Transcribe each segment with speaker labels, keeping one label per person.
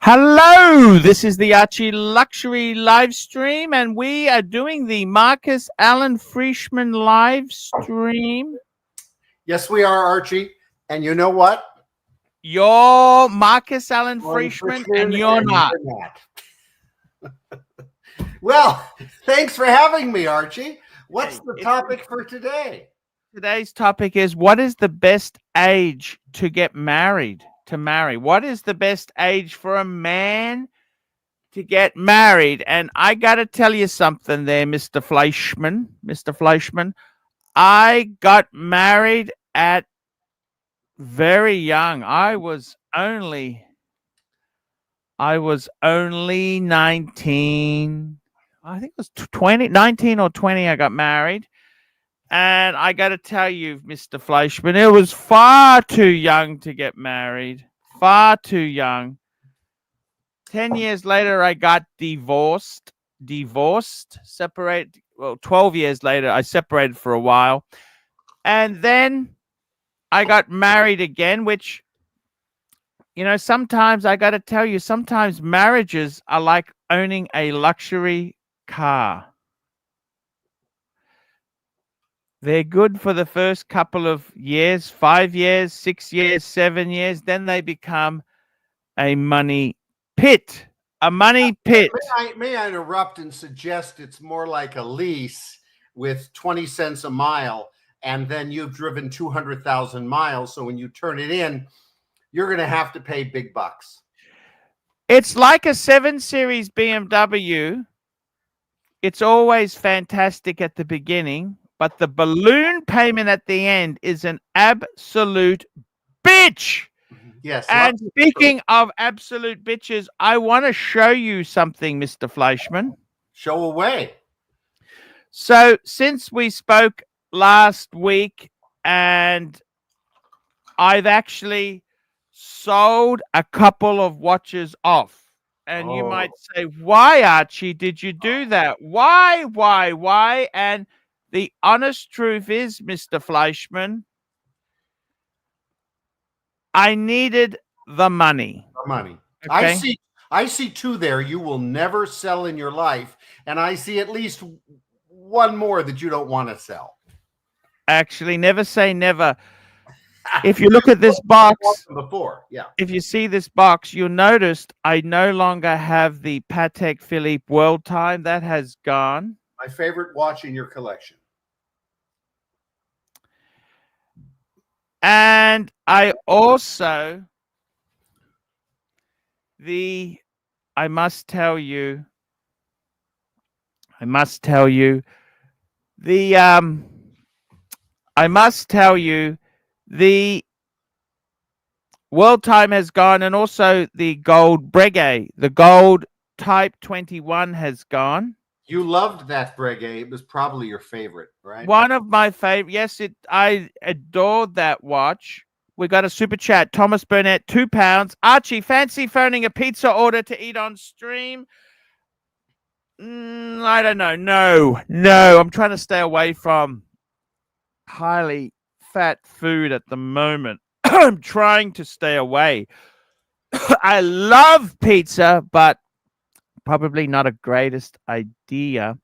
Speaker 1: Hello, this is the Archie Luxury live stream, and we are doing the Marcus Allen Frishman live stream.
Speaker 2: Yes, we are, Archie. And you know what?
Speaker 1: You're Marcus Allen
Speaker 2: Frishman,
Speaker 1: Frishman, and you're not.
Speaker 2: Well, thanks for having me, Archie. What's the topic for today?
Speaker 1: Today's topic is, what is the best age to get married? To marry? What is the best age for a man to get married? And I got to tell you something there, Mr. Fleischman. Mr. Fleischman, I got married at very young. I was only 19. I think it was 19 or 20. I got married. And I got to tell you, Mr. Fleischman, it was far too young to get married. Far too young. 10 years later, I got divorced, separated. Well, 12 years later, I separated for a while. And then I got married again, which, you know, sometimes I got to tell you, sometimes marriages are like owning a luxury car. They're good for the first couple of years, 5 years, 6 years, 7 years. Then they become a money pit. A money pit.
Speaker 2: May I interrupt and suggest it's more like a lease with 20 cents a mile, and then you've driven 200,000 miles. So when you turn it in, you're going to have to pay big bucks.
Speaker 1: It's like a 7 Series BMW. It's always fantastic at the beginning, but the balloon payment at the end is an absolute bitch.
Speaker 2: Yes.
Speaker 1: And speaking of absolute bitches, I want to show you something, Mr. Fleischman.
Speaker 2: Show away.
Speaker 1: So since we spoke last week, and I've actually sold a couple of watches off. And you might say, why, Archie, did you do that? Why? And the honest truth is, Mr. Fleischman, I needed the money.
Speaker 2: The money.
Speaker 1: Okay?
Speaker 2: I see two there you will never sell in your life. And I see at least one more that you don't want to sell.
Speaker 1: Actually, never say never. If you look at this box, if you see this box, you'll notice I no longer have the Patek Philippe World Time. That has gone.
Speaker 2: My favorite watch in your collection.
Speaker 1: And I also, I must tell you, the World Time has gone, and also the gold Breguet, the gold Type 21 has gone.
Speaker 2: You loved that Breguet. It was probably your favorite, right?
Speaker 1: One of my favorite. Yes, I adored that watch. We got a super chat. Thomas Burnett, £2. Archie, fancy phoning a pizza order to eat on stream? I don't know. No. I'm trying to stay away from highly fat food at the moment. I'm trying to stay away. I love pizza, but probably not a greatest idea.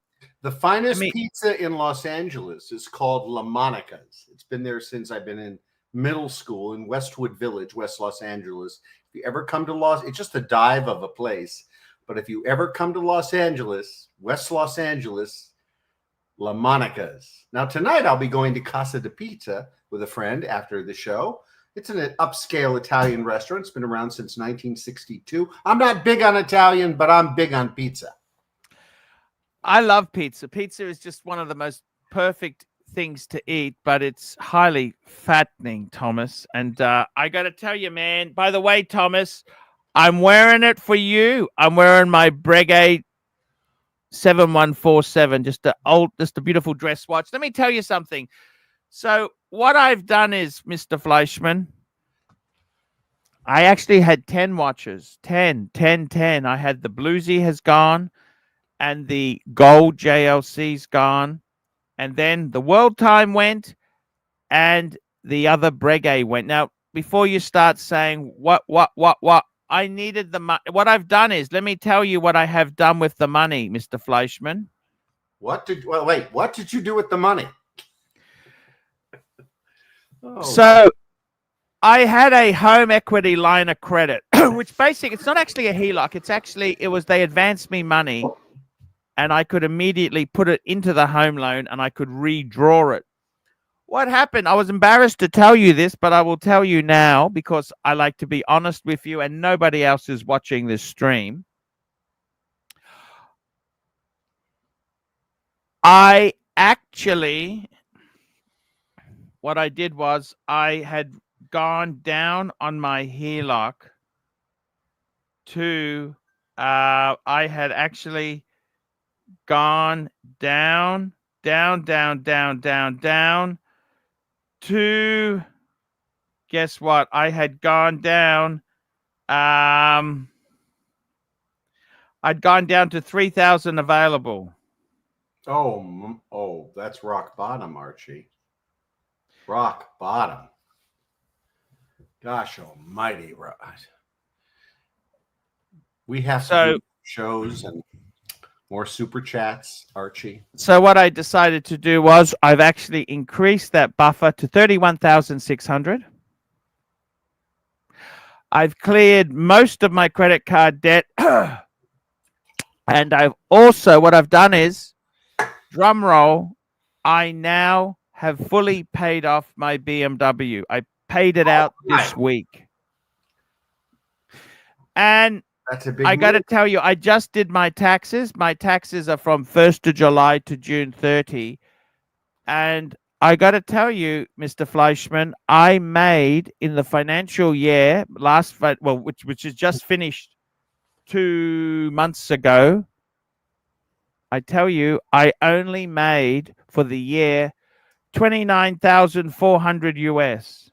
Speaker 2: The finest pizza in Los Angeles is called La Monica's. It's been there since I've been in middle school in Westwood Village, West Los Angeles. If you ever come to it's just a dive of a place. But if you ever come to Los Angeles, West Los Angeles, La Monica's. Now, tonight I'll be going to Casa de Pizza with a friend after the show. It's an upscale Italian restaurant. It's been around since 1962. I'm not big on Italian, but I'm big on pizza.
Speaker 1: I love pizza. Pizza is just one of the most perfect things to eat, but it's highly fattening, Thomas. And I got to tell you, man, by the way, Thomas, I'm wearing it for you. I'm wearing my Breguet 7147, just a beautiful dress watch. Let me tell you something. So what I've done is, Mr. Fleischman, I actually had 10 watches. 10. I had the Bluesy has gone, and the gold JLC's gone, and then the World Time went, and the other Breguet went. Now, before you start saying, what, I needed the money. What I've done is, let me tell you what I have done with the money, Mr. Fleischman.
Speaker 2: What did you do with the money?
Speaker 1: Oh. So I had a home equity line of credit, which basically, it's not actually a HELOC. They advanced me money and I could immediately put it into the home loan and I could redraw it. What happened? I was embarrassed to tell you this, but I will tell you now because I like to be honest with you and nobody else is watching this stream. What I did was I had gone down on my HELOC to, I had actually gone down to, guess what? I had gone down, I'd gone down to 3,000 available.
Speaker 2: Oh, that's rock bottom, Archie. Rock bottom. Gosh almighty, right. We have to do shows and more super chats, Archie.
Speaker 1: So what I decided to do was I've actually increased that buffer to 31,600. I've cleared most of my credit card debt. And what I've done is, drum roll, I now have fully paid off my BMW. I paid it out this week. And
Speaker 2: that's a big
Speaker 1: I got to tell you, I just did my taxes. My taxes are from 1st of July to June 30. And I got to tell you, Mr. Fleischman, I made in the financial year which is just finished 2 months ago. I tell you, I only made for the year 29,400 US.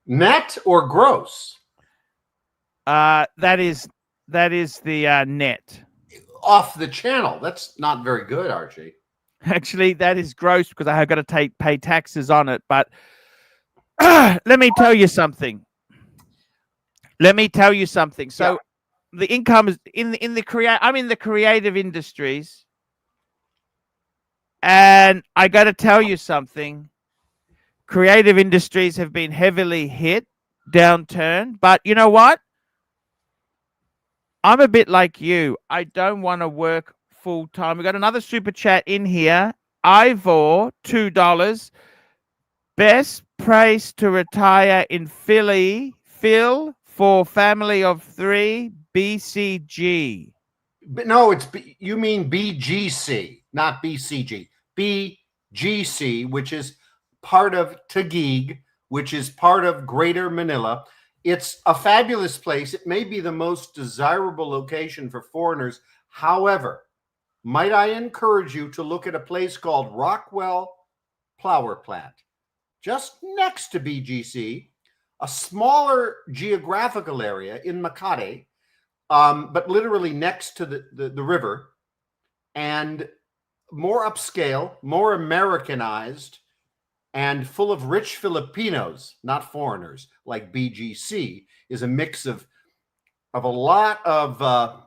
Speaker 2: Net or gross?
Speaker 1: That is the net.
Speaker 2: Off the channel. That's not very good, Archie.
Speaker 1: Actually, that is gross because I have got to pay taxes on it. But let me tell you something. So the income is I'm in the creative industries, and I got to tell you something. Creative industries have been heavily hit, downturn. But you know what? I'm a bit like you. I don't want to work full time. We got another super chat in here. Ivor, $2. Best place to retire in Philly. Phil, for family of 3, BCG.
Speaker 2: No, you mean BGC, not BCG. BGC, which is part of Taguig, which is part of Greater Manila. It's a fabulous place. It may be the most desirable location for foreigners. However, might I encourage you to look at a place called Rockwell Flour Plant, just next to BGC, a smaller geographical area in Makati, but literally next to the river, and more upscale, more Americanized, and full of rich Filipinos, not foreigners, like BGC, is a mix of a lot of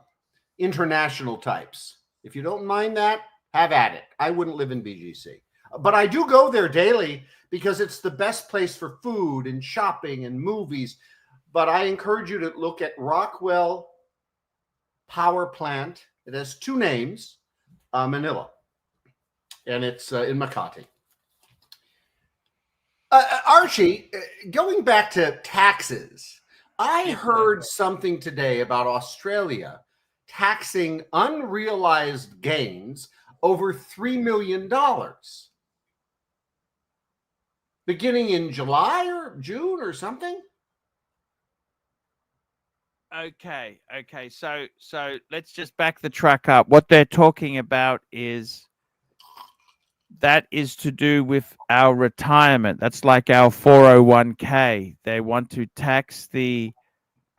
Speaker 2: international types. If you don't mind that, have at it. I wouldn't live in BGC. But I do go there daily because it's the best place for food and shopping and movies. But I encourage you to look at Rockwell Power Plant. It has 2 names, Manila, and it's in Makati. Archie, going back to taxes, I heard something today about Australia taxing unrealized gains over $3 million. Beginning in July or June or something?
Speaker 1: Okay. So let's just back the track up. What they're talking about is that is to do with our retirement. That's like our 401k. They want to tax the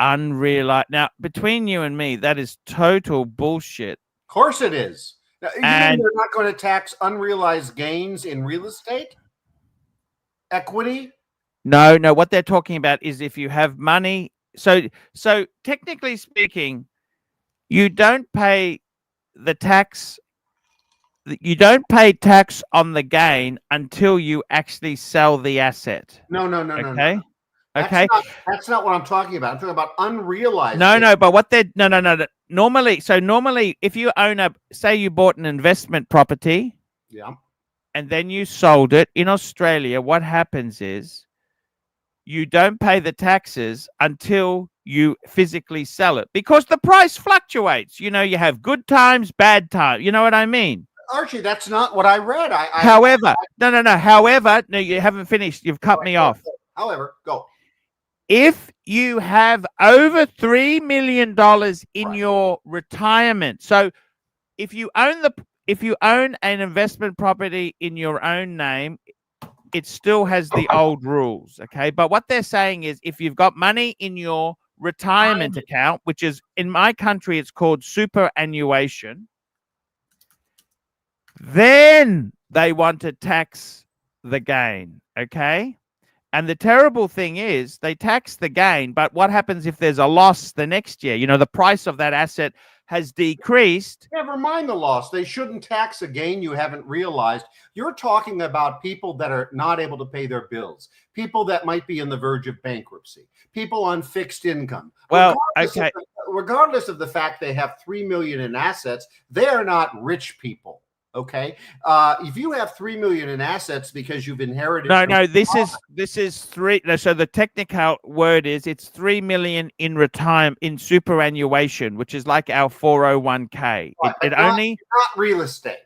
Speaker 1: unrealized. Now, between you and me, that is total bullshit.
Speaker 2: Of course it is. Now, you mean they're not going to tax unrealized gains in real estate? Equity?
Speaker 1: No. What they're talking about is if you have money So technically speaking, you don't pay the tax. You don't pay tax on the gain until you actually sell the asset.
Speaker 2: No.
Speaker 1: Okay.
Speaker 2: That's
Speaker 1: Okay.
Speaker 2: that's not what I'm talking about. I'm talking about unrealized.
Speaker 1: No. But what they no. Normally, if you say you bought an investment property,
Speaker 2: Yeah.
Speaker 1: and then you sold it in Australia, what happens is you don't pay the taxes until you physically sell it because the price fluctuates. You have good times, bad times. You know what I mean?
Speaker 2: Archie, that's not what I read.
Speaker 1: However, no. However, no, you haven't finished. You've cut me off.
Speaker 2: However, go.
Speaker 1: If you have over $3 million in your retirement, so if you own an investment property in your own name, it still has the old rules, okay? But what they're saying is if you've got money in your retirement account, which is in my country, it's called superannuation, then they want to tax the gain, okay? And the terrible thing is they tax the gain, but what happens if there's a loss the next year? The price of that asset has decreased.
Speaker 2: Never mind the loss. They shouldn't tax a gain you haven't realized. You're talking about people that are not able to pay their bills, people that might be on the verge of bankruptcy, people on fixed income.
Speaker 1: Well,
Speaker 2: regardless of the fact they have $3 million in assets, they are not rich people. Okay, if you have $3 million in assets because you've inherited,
Speaker 1: this is three. So the technical word is it's $3 million in retirement in superannuation, which is like our 401k.
Speaker 2: Not real estate.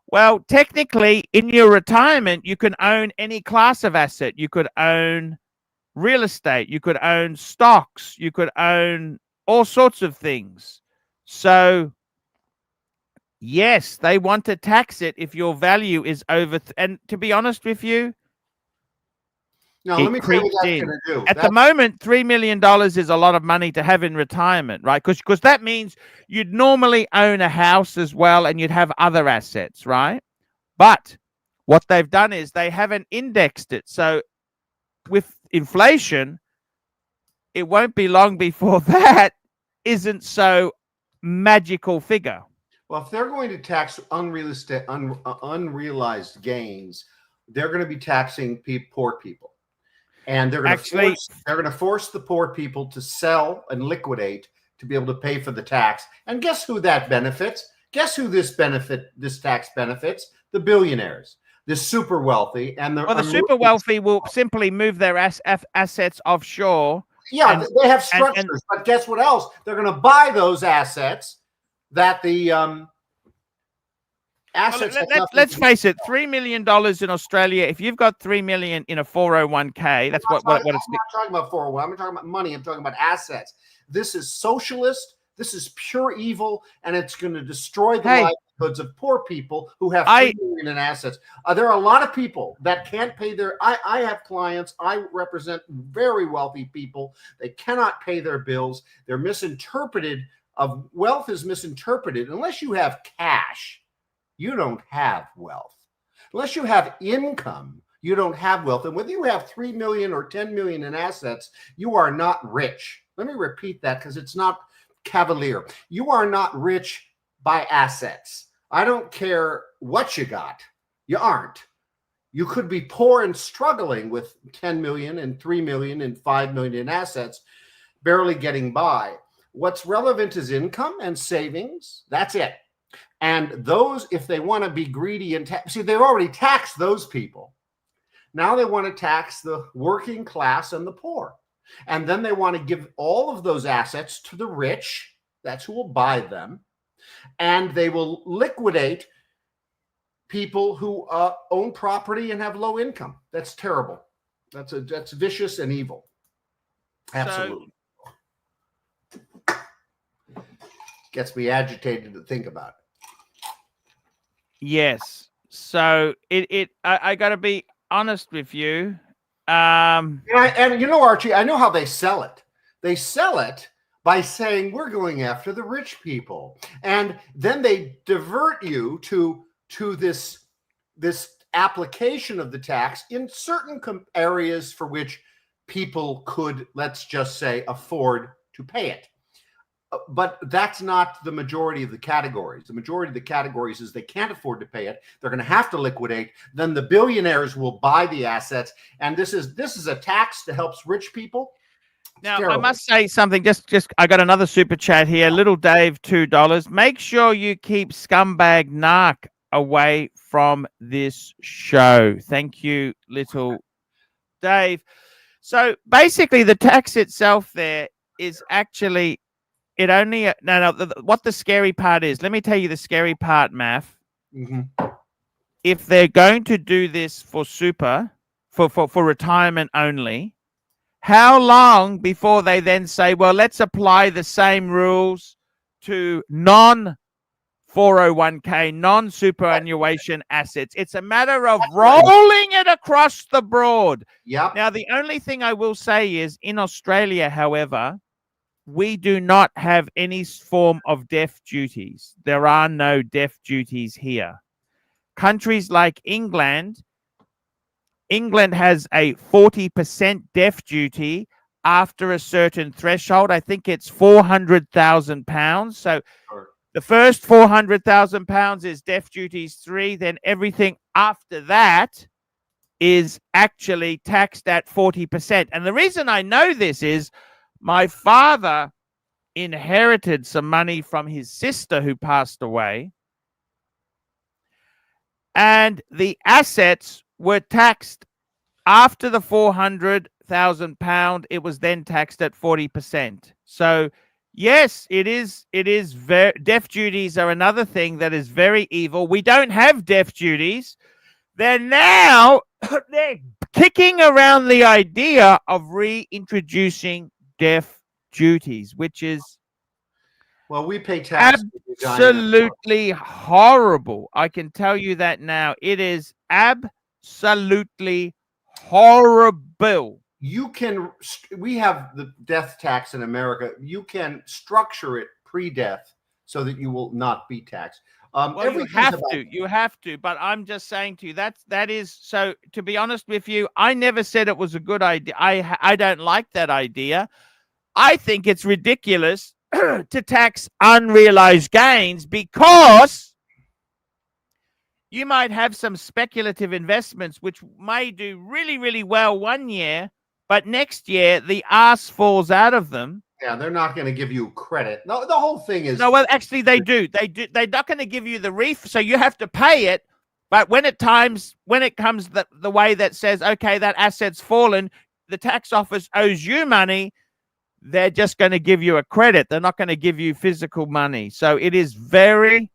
Speaker 1: Well, technically, in your retirement, you can own any class of asset. You could own real estate. You could own stocks. You could own all sorts of things. So. Yes, they want to tax it if your value is over. And to be honest with you,
Speaker 2: let me tell you what that's going to do.
Speaker 1: At the moment, $3 million is a lot of money to have in retirement, right? Because that means you'd normally own a house as well and you'd have other assets, right? But what they've done is they haven't indexed it. So with inflation, it won't be long before that isn't so magical figure.
Speaker 2: Well, if they're going to tax unrealized gains, they're going to be taxing poor people, and they're going to force the poor people to sell and liquidate to be able to pay for the tax. And guess who that benefits? Guess who this tax benefits? The billionaires, the super wealthy, and the
Speaker 1: super wealthy will simply move their assets offshore.
Speaker 2: Yeah, they have structures, but guess what else? They're going to buy those assets. That the assets.
Speaker 1: Let's face it, $3 million in Australia. If you've got $3 million in a 401k, that's what it's.
Speaker 2: I'm not talking about 401. I'm talking about money. I'm talking about assets. This is socialist. This is pure evil, and it's going to destroy the livelihoods of poor people who have $3 million in assets. There are a lot of people that can't pay their. I have clients. I represent very wealthy people. They cannot pay their bills. They're misinterpreted. Wealth is misinterpreted. Unless you have cash, you don't have wealth. Unless you have income, you don't have wealth. And whether you have 3 million or 10 million in assets, you are not rich. Let me repeat that because it's not cavalier. You are not rich by assets. I don't care what you got. You aren't. You could be poor and struggling with 10 million and 3 million and 5 million in assets, barely getting by. What's relevant is income and savings. That's it. And those, if they want to be greedy and see, they've already taxed those people. Now they want to tax the working class and the poor. And then they want to give all of those assets to the rich. That's who will buy them. And they will liquidate people who own property and have low income. That's terrible. That's vicious and evil. Absolutely. Gets me agitated to think about it.
Speaker 1: Yes. So I got to be honest with you.
Speaker 2: And Archie, I know how they sell it. They sell it by saying we're going after the rich people, and then they divert you to this application of the tax in certain areas for which people could, let's just say, afford to pay it. But that's not the majority of the categories. The majority of the categories is they can't afford to pay it. They're going to have to liquidate. Then the billionaires will buy the assets. And this is a tax that helps rich people.
Speaker 1: Now, I must say something. Just I got another super chat here. Little Dave, $2. Make sure you keep scumbag narc away from this show. Thank you, Little Dave. So basically, the tax itself there is actually it only what the scary part is. Let me tell you the scary part, Math. If they're going to do this for super for retirement only, how long before they then say, well, let's apply the same rules to non-401k, non-superannuation assets? It's a matter of rolling it across the board.
Speaker 2: Yep.
Speaker 1: Now, the only thing I will say is in Australia, however, we do not have any form of death duties. There are no death duties here. Countries like England has a 40% death duty after a certain threshold. I think it's £400,000. So the first £400,000 is death duties 3. Then everything after that is actually taxed at 40%. And the reason I know this is my father inherited some money from his sister who passed away. And the assets were taxed after the £400,000. It was then taxed at 40%. So yes, it is death duties are another thing that is very evil. We don't have death duties. They're kicking around the idea of reintroducing death duties, which is
Speaker 2: we pay tax.
Speaker 1: Absolutely horrible. I can tell you that now. It is absolutely horrible.
Speaker 2: We have the death tax in America. You can structure it pre-death so that you will not be taxed.
Speaker 1: You have to. But I'm just saying to you that is so. To be honest with you, I never said it was a good idea. I don't like that idea. I think it's ridiculous to tax unrealized gains because you might have some speculative investments which may do really, really well one year, but next year the ass falls out of them.
Speaker 2: Yeah, they're not going to give you credit. No, the whole thing is...
Speaker 1: No, well, actually they do. They're not going to give you the so you have to pay it. But when it comes the way that says, okay, that asset's fallen, the tax office owes you money, they're just going to give you a credit. They're not going to give you physical money. So it is very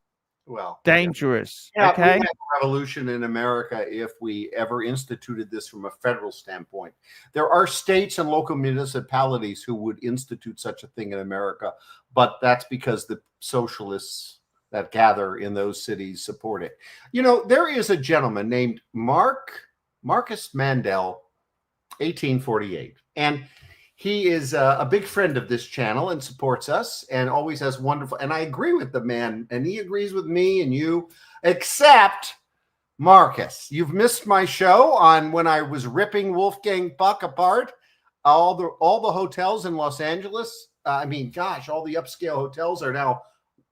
Speaker 1: dangerous.
Speaker 2: Yeah,
Speaker 1: okay.
Speaker 2: We have a revolution in America if we ever instituted this from a federal standpoint. There are states and local municipalities who would institute such a thing in America, but that's because the socialists that gather in those cities support it. You know, there is a gentleman named Marcus Mandel, 1848, and he is a big friend of this channel and supports us and always has wonderful, and I agree with the man and he agrees with me and you, except Marcus. You've missed my show on when I was ripping Wolfgang Puck apart. All the hotels in Los Angeles. I mean, gosh, all the upscale hotels are now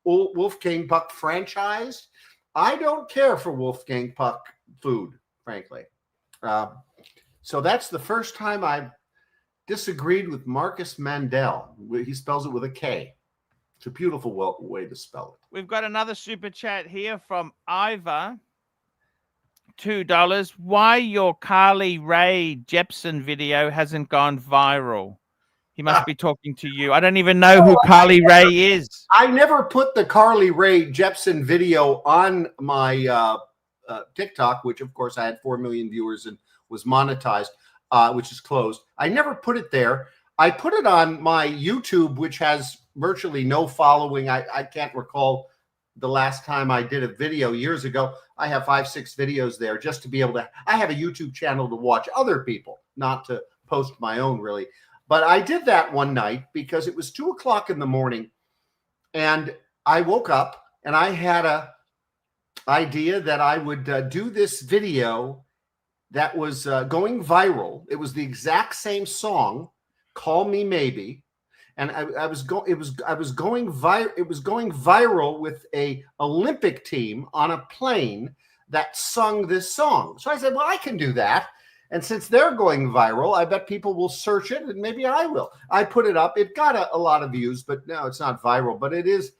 Speaker 2: Wolfgang Puck franchised. I don't care for Wolfgang Puck food, frankly. So that's the first time I've disagreed with Marcus Mandel. He spells it with a K. It's a beautiful way to spell it.
Speaker 1: We've got another super chat here from Ivor. $2. Why your Carly Rae Jepsen video hasn't gone viral? He must be talking to you. I don't even know who Carly Rae is.
Speaker 2: I never put the Carly Rae Jepsen video on my TikTok, which of course I had 4 million viewers and was monetized. Which is closed. I never put it there. I put it on my YouTube, which has virtually no following. I can't recall the last time I did a video years ago. I have 5-6 videos there just to be able to. I have a YouTube channel to watch other people, not to post my own, really. But I did that one night because it was 2 o'clock in the morning, and I woke up and I had a idea that I would do this video that was going viral. It was the exact same song, "Call Me Maybe," and it was going viral with a Olympic team on a plane that sung this song. So I said, well, I can do that. And since they're going viral, I bet people will search it, and maybe I will. I put it up. It got a lot of views, but no, it's not viral. But it is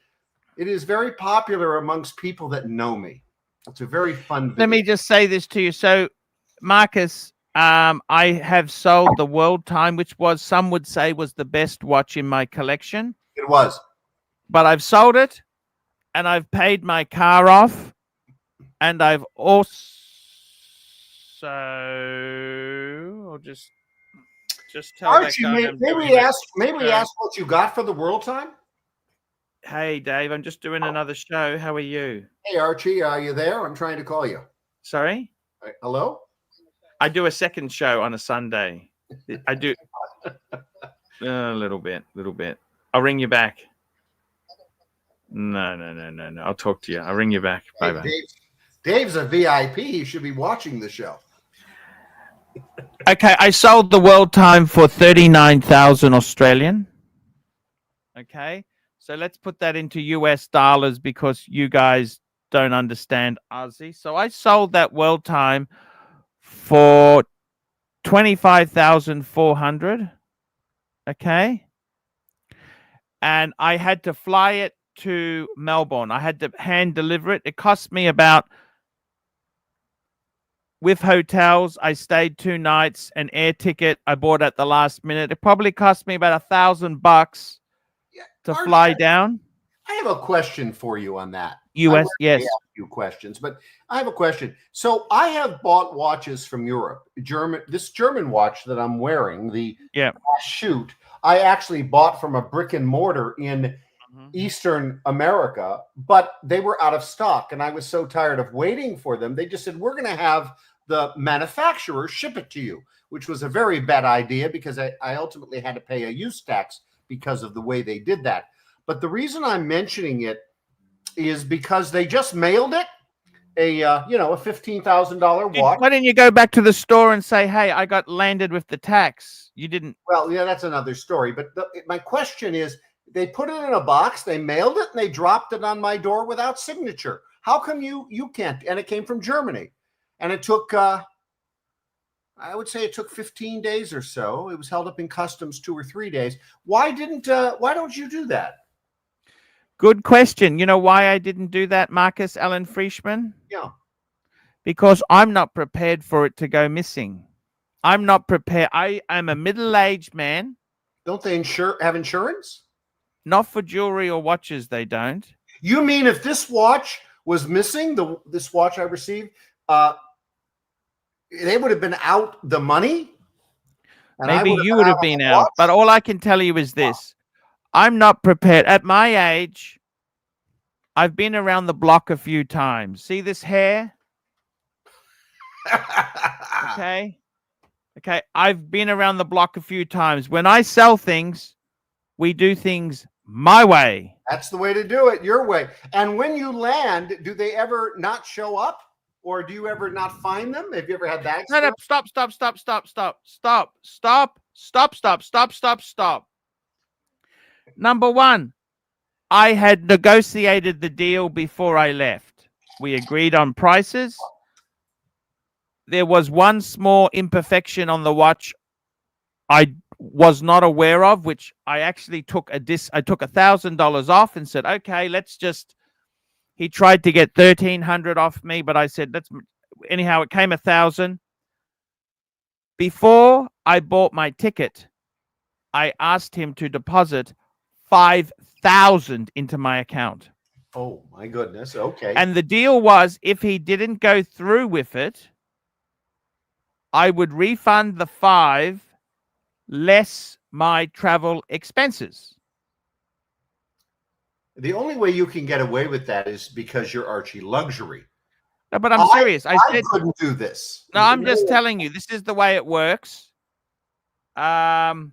Speaker 2: very popular amongst people that know me. It's a very fun video.
Speaker 1: Let me just say this to you. So, Marcus, I have sold the World Time, which some would say was the best watch in my collection.
Speaker 2: It was.
Speaker 1: But I've sold it, and I've paid my car off, and I've also... I'll just tell
Speaker 2: Archie,
Speaker 1: that
Speaker 2: may we ask what you got for the World Time?
Speaker 1: Hey, Dave, I'm just doing another show. How are you?
Speaker 2: Hey, Archie, are you there? I'm trying to call you.
Speaker 1: Sorry?
Speaker 2: Hello?
Speaker 1: I do a second show on a Sunday. I do a little bit. I'll ring you back. No. I'll talk to you. I'll ring you back. Bye-bye.
Speaker 2: Dave's a VIP. He should be watching the show.
Speaker 1: Okay, I sold the World Time for 39,000 Australian. Okay, so let's put that into US dollars because you guys don't understand Aussie. So I sold that World Time for 25,400. Okay, and I had to fly it to Melbourne. I had to hand deliver it. It cost me about, with hotels, I stayed 2 nights, an air ticket I bought at the last minute. It probably cost me about $1,000 to fly down.
Speaker 2: I have a question for you on that.
Speaker 1: US, yes.
Speaker 2: I ask you questions, but I have a question. So I have bought watches from Europe. This German watch that I'm wearing, the shoot, I actually bought from a brick and mortar in Eastern America, but they were out of stock, and I was so tired of waiting for them. They just said, we're going to have the manufacturer ship it to you, which was a very bad idea because I ultimately had to pay a use tax because of the way they did that. But the reason I'm mentioning it is because they just mailed it, a $15,000 watch.
Speaker 1: Why didn't you go back to the store and say, hey, I got landed with the tax? You didn't.
Speaker 2: Well, yeah, that's another story. But my question is, they put it in a box, they mailed it, and they dropped it on my door without signature. How come you can't? And it came from Germany. And it took, I would say it took 15 days or so. It was held up in customs 2 or 3 days. Why don't you do that?
Speaker 1: Good question. You know why I didn't do that, Marcus Allen Frishman?
Speaker 2: Yeah.
Speaker 1: Because I'm not prepared for it to go missing. I'm not prepared. I am a middle-aged man.
Speaker 2: Don't they have insurance?
Speaker 1: Not for jewelry or watches, they don't.
Speaker 2: You mean if this watch was missing, this watch I received, they would have been out the money?
Speaker 1: Maybe you would have been out. But all I can tell you is this. I'm not prepared. At my age, I've been around the block a few times. See this hair? Okay. I've been around the block a few times. When I sell things, we do things my way.
Speaker 2: That's the way to do it, your way. And when you land, do they ever not show up? Or do you ever not find them? Have you ever had that?
Speaker 1: No, stop. Number one, I had negotiated the deal before I left. We agreed on prices. There was one small imperfection on the watch I was not aware of, which I actually took I took $1,000 off and said, okay, let's just, he tried to get 1,300 off me, but I said, anyhow, it came 1,000. Before I bought my ticket, I asked him to deposit 5,000 into my account.
Speaker 2: Oh my goodness. Okay.
Speaker 1: And the deal was, if he didn't go through with it, I would refund the 5 less my travel expenses.
Speaker 2: The only way you can get away with that is because you're Archie Luxury.
Speaker 1: No, but I'm serious. I said,
Speaker 2: couldn't do this.
Speaker 1: No, I'm just telling you, this is the way it works. I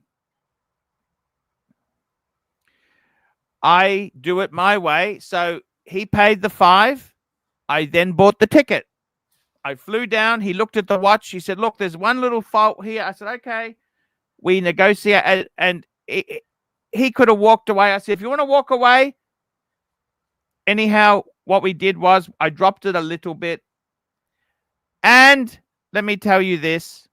Speaker 1: do it my way. So he paid the 5. I then bought the ticket. I flew down. He looked at the watch. He said, look, there's one little fault here. I said, okay. We negotiate, and he could have walked away. I said, if you want to walk away. Anyhow, what we did was I dropped it a little bit. And let me tell you this.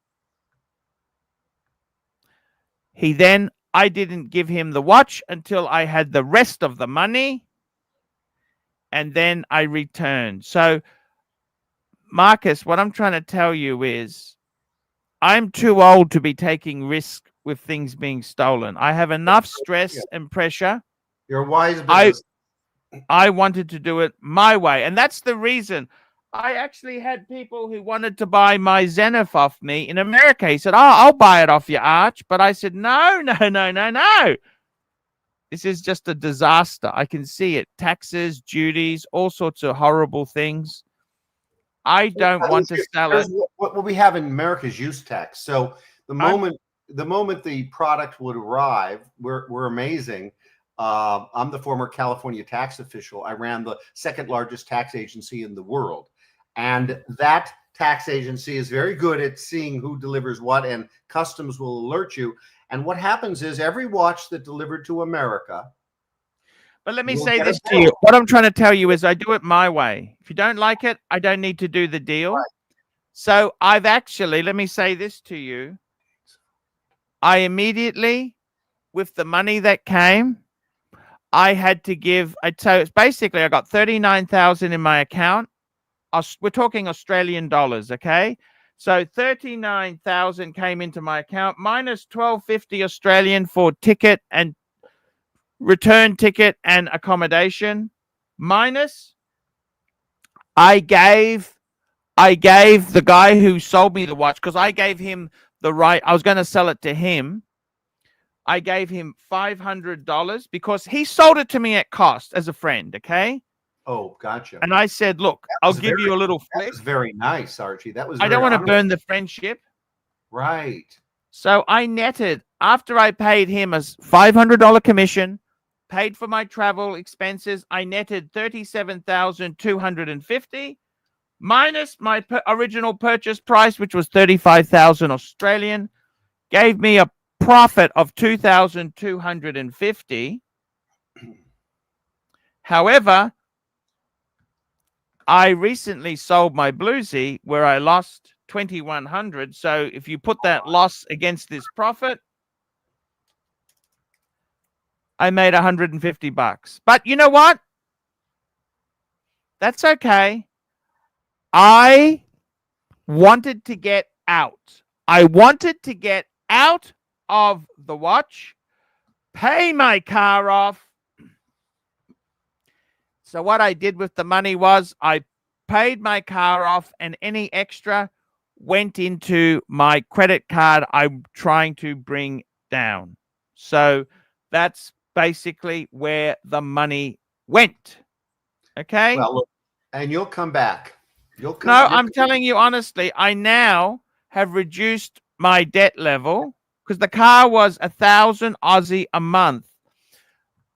Speaker 1: I didn't give him the watch until I had the rest of the money. And then I returned. So, Marcus, what I'm trying to tell you is I'm too old to be taking risk with things being stolen. I have enough stress and pressure.
Speaker 2: You're a wise business.
Speaker 1: I wanted to do it my way. And that's the reason. I actually had people who wanted to buy my Zenith off me in America. He said, oh, I'll buy it off you, Arch. But I said, no. This is just a disaster. I can see it. Taxes, duties, all sorts of horrible things. I don't want to sell it.
Speaker 2: What we have in America is use tax. So the moment the product would arrive, we're amazing. I'm the former California tax official. I ran the second largest tax agency in the world. And that tax agency is very good at seeing who delivers what, and customs will alert you. And what happens is every watch that delivered to America.
Speaker 1: But let me say this to you. What I'm trying to tell you is I do it my way. If you don't like it, I don't need to do the deal. Right. So I've actually, let me say this to you. I immediately, with the money that came, I had to give, so it's basically I got 39,000 in my account. We're talking Australian dollars, okay? So 39,000 came into my account, minus 12.50 Australian for ticket and return ticket and accommodation. Minus, I gave the guy who sold me the watch, because I gave him the right. I was going to sell it to him. I gave him $500 because he sold it to me at cost as a friend, okay?
Speaker 2: Oh, gotcha.
Speaker 1: And I said, look, I'll give you a little flip.
Speaker 2: That was very nice, Archie. That was
Speaker 1: I don't want to burn the friendship.
Speaker 2: Right.
Speaker 1: So I netted, after I paid him a $500 commission, paid for my travel expenses, I netted $37,250 minus my original purchase price, which was 35,000 Australian, gave me a profit of 2,250. However, I recently sold my bluesy where I lost 2,100. So if you put that loss against this profit, I made $150. But you know what? That's okay. I wanted to get out. I wanted to get out of the watch, pay my car off. So what I did with the money was I paid my car off, and any extra went into my credit card I'm trying to bring down. So that's basically where the money went. Okay?
Speaker 2: Well, look, and you'll come back.
Speaker 1: I'm telling you honestly, I now have reduced my debt level because the car was 1,000 Aussie a month.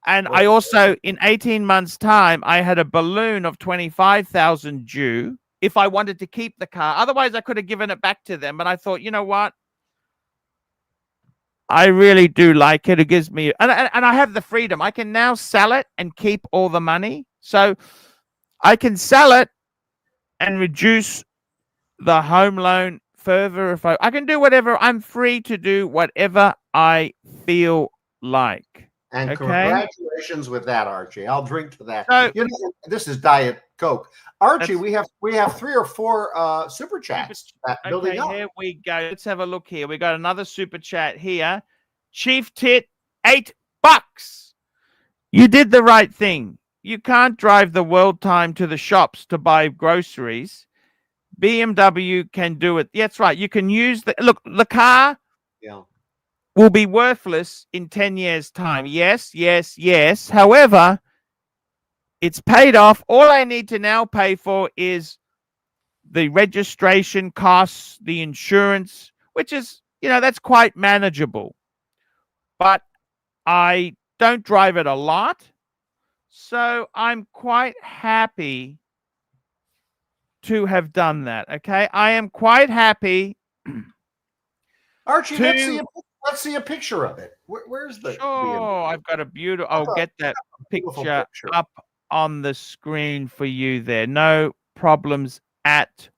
Speaker 1: And I also, in 18 months' time, I had a balloon of 25,000 due if I wanted to keep the car. Otherwise, I could have given it back to them. But I thought, you know what? I really do like it. It gives me, and I have the freedom. I can now sell it and keep all the money. So I can sell it and reduce the home loan further if I can do whatever. I'm free to do whatever I feel like.
Speaker 2: And congratulations with that, Archie. I'll drink to that.
Speaker 1: So,
Speaker 2: this is Diet Coke. Archie, we have 3 or 4 super chats building up.
Speaker 1: Here we go. Let's have a look here. We got another super chat here. Chief Tit, $8. You did the right thing. You can't drive the world time to the shops to buy groceries. BMW can do it. Yeah, that's right. You can use the car.
Speaker 2: Yeah.
Speaker 1: Will be worthless in 10 years' time. Yes. However, it's paid off. All I need to now pay for is the registration costs, the insurance, which is, that's quite manageable. But I don't drive it a lot, so I'm quite happy to have done that. Okay, I am quite happy.
Speaker 2: Archie, let's see a picture of it. Where's the
Speaker 1: Sure, I've got a beautiful. I'll get that picture up on the screen for you there. No problems at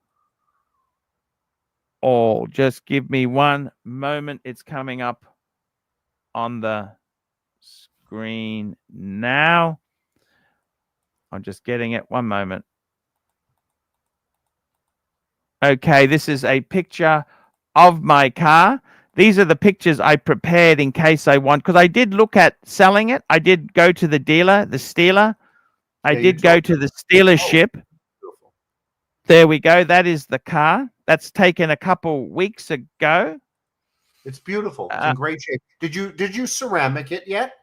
Speaker 1: all. Just give me one moment. It's coming up on the screen now. I'm just getting it. One moment. Okay, this is a picture of my car. These are the pictures I prepared in case I want, because I did look at selling it. I did go to the dealer, the Steeler. I did go to the dealership. There we go. That is the car. That's taken a couple weeks ago.
Speaker 2: It's beautiful. It's in great shape. Did you ceramic it yet?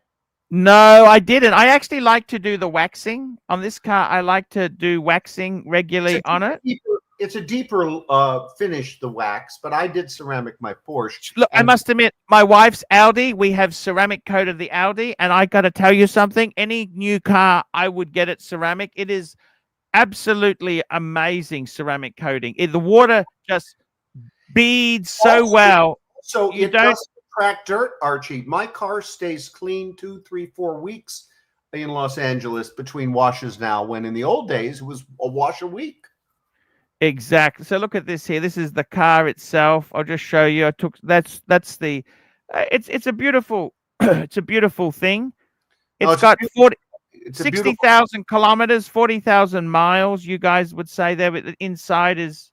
Speaker 1: No, I didn't. I actually like to do the waxing on this car. I like to do waxing regularly on it.
Speaker 2: It's a deeper finish, the wax, but I did ceramic my Porsche.
Speaker 1: Look, I must admit, my wife's Audi, we have ceramic coated the Audi, and I got to tell you something. Any new car, I would get it ceramic. It is absolutely amazing ceramic coating. The water just beads so well.
Speaker 2: So it doesn't attract dirt, Archie. My car stays clean 2, 3, 4 weeks in Los Angeles between washes now, when in the old days it was a wash a week.
Speaker 1: Exactly. So look at this here. This is the car itself. I'll just show you. I took that's the. It's a beautiful. It's a beautiful thing. It's got 60,000 kilometers, 40,000 miles. You guys would say there, but the inside is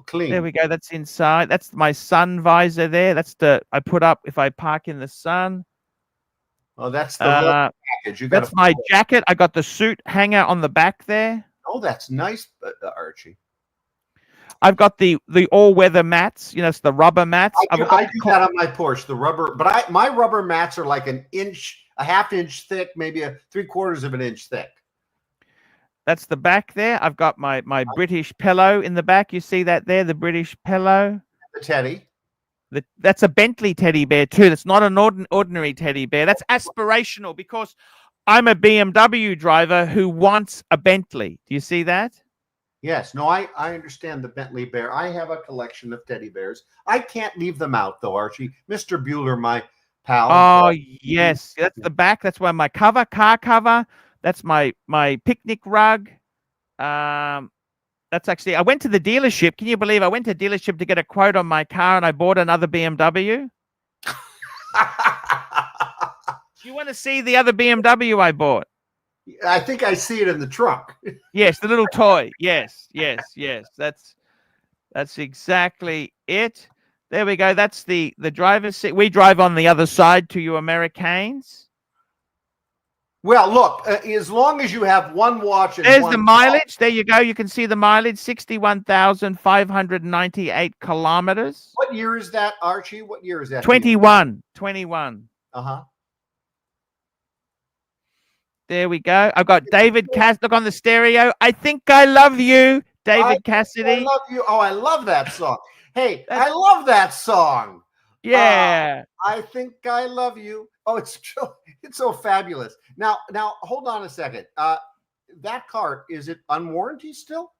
Speaker 2: clean.
Speaker 1: There we go. That's inside. That's my sun visor there. That's I put up if I park in the sun.
Speaker 2: Oh, that's the package.
Speaker 1: That's my jacket. I got the suit hanger on the back there.
Speaker 2: Oh, that's nice, Archie.
Speaker 1: I've got the all-weather mats. You know, it's the rubber mats.
Speaker 2: I do that on my Porsche, the rubber. But my rubber mats are like a half inch thick, maybe a 3/4 of an inch thick.
Speaker 1: That's the back there. I've got my British pillow in the back. You see that there, the British pillow.
Speaker 2: The teddy.
Speaker 1: That's a Bentley teddy bear too. That's not an ordinary teddy bear. That's aspirational because I'm a BMW driver who wants a Bentley. Do you see that?
Speaker 2: Yes. No, I understand the Bentley bear. I have a collection of teddy bears. I can't leave them out, though, Archie. Mr. Bueller, my pal.
Speaker 1: Oh, yes. That's the back. That's where my car cover. That's my picnic rug. That's actually, I went to the dealership. Can you believe I went to the dealership to get a quote on my car and I bought another BMW? Do you want to see the other BMW I bought?
Speaker 2: I think I see it in the trunk.
Speaker 1: Yes, the little toy. Yes. That's exactly it. There we go. That's the driver's seat. We drive on the other side to you Americans.
Speaker 2: Well, look, as long as you have one watch.
Speaker 1: There's the mileage. There you go. You can see the mileage, 61,598 kilometers.
Speaker 2: What year is that, Archie? What year is that?
Speaker 1: 21.
Speaker 2: Uh-huh.
Speaker 1: There we go. I've got David Cass. Look on the stereo. I think I love you, David Cassidy.
Speaker 2: I love you. Oh, I love that song. Hey, I love that song.
Speaker 1: Yeah.
Speaker 2: I think I love you. Oh, it's so fabulous. Now, hold on a second. That car, is it on warranty still?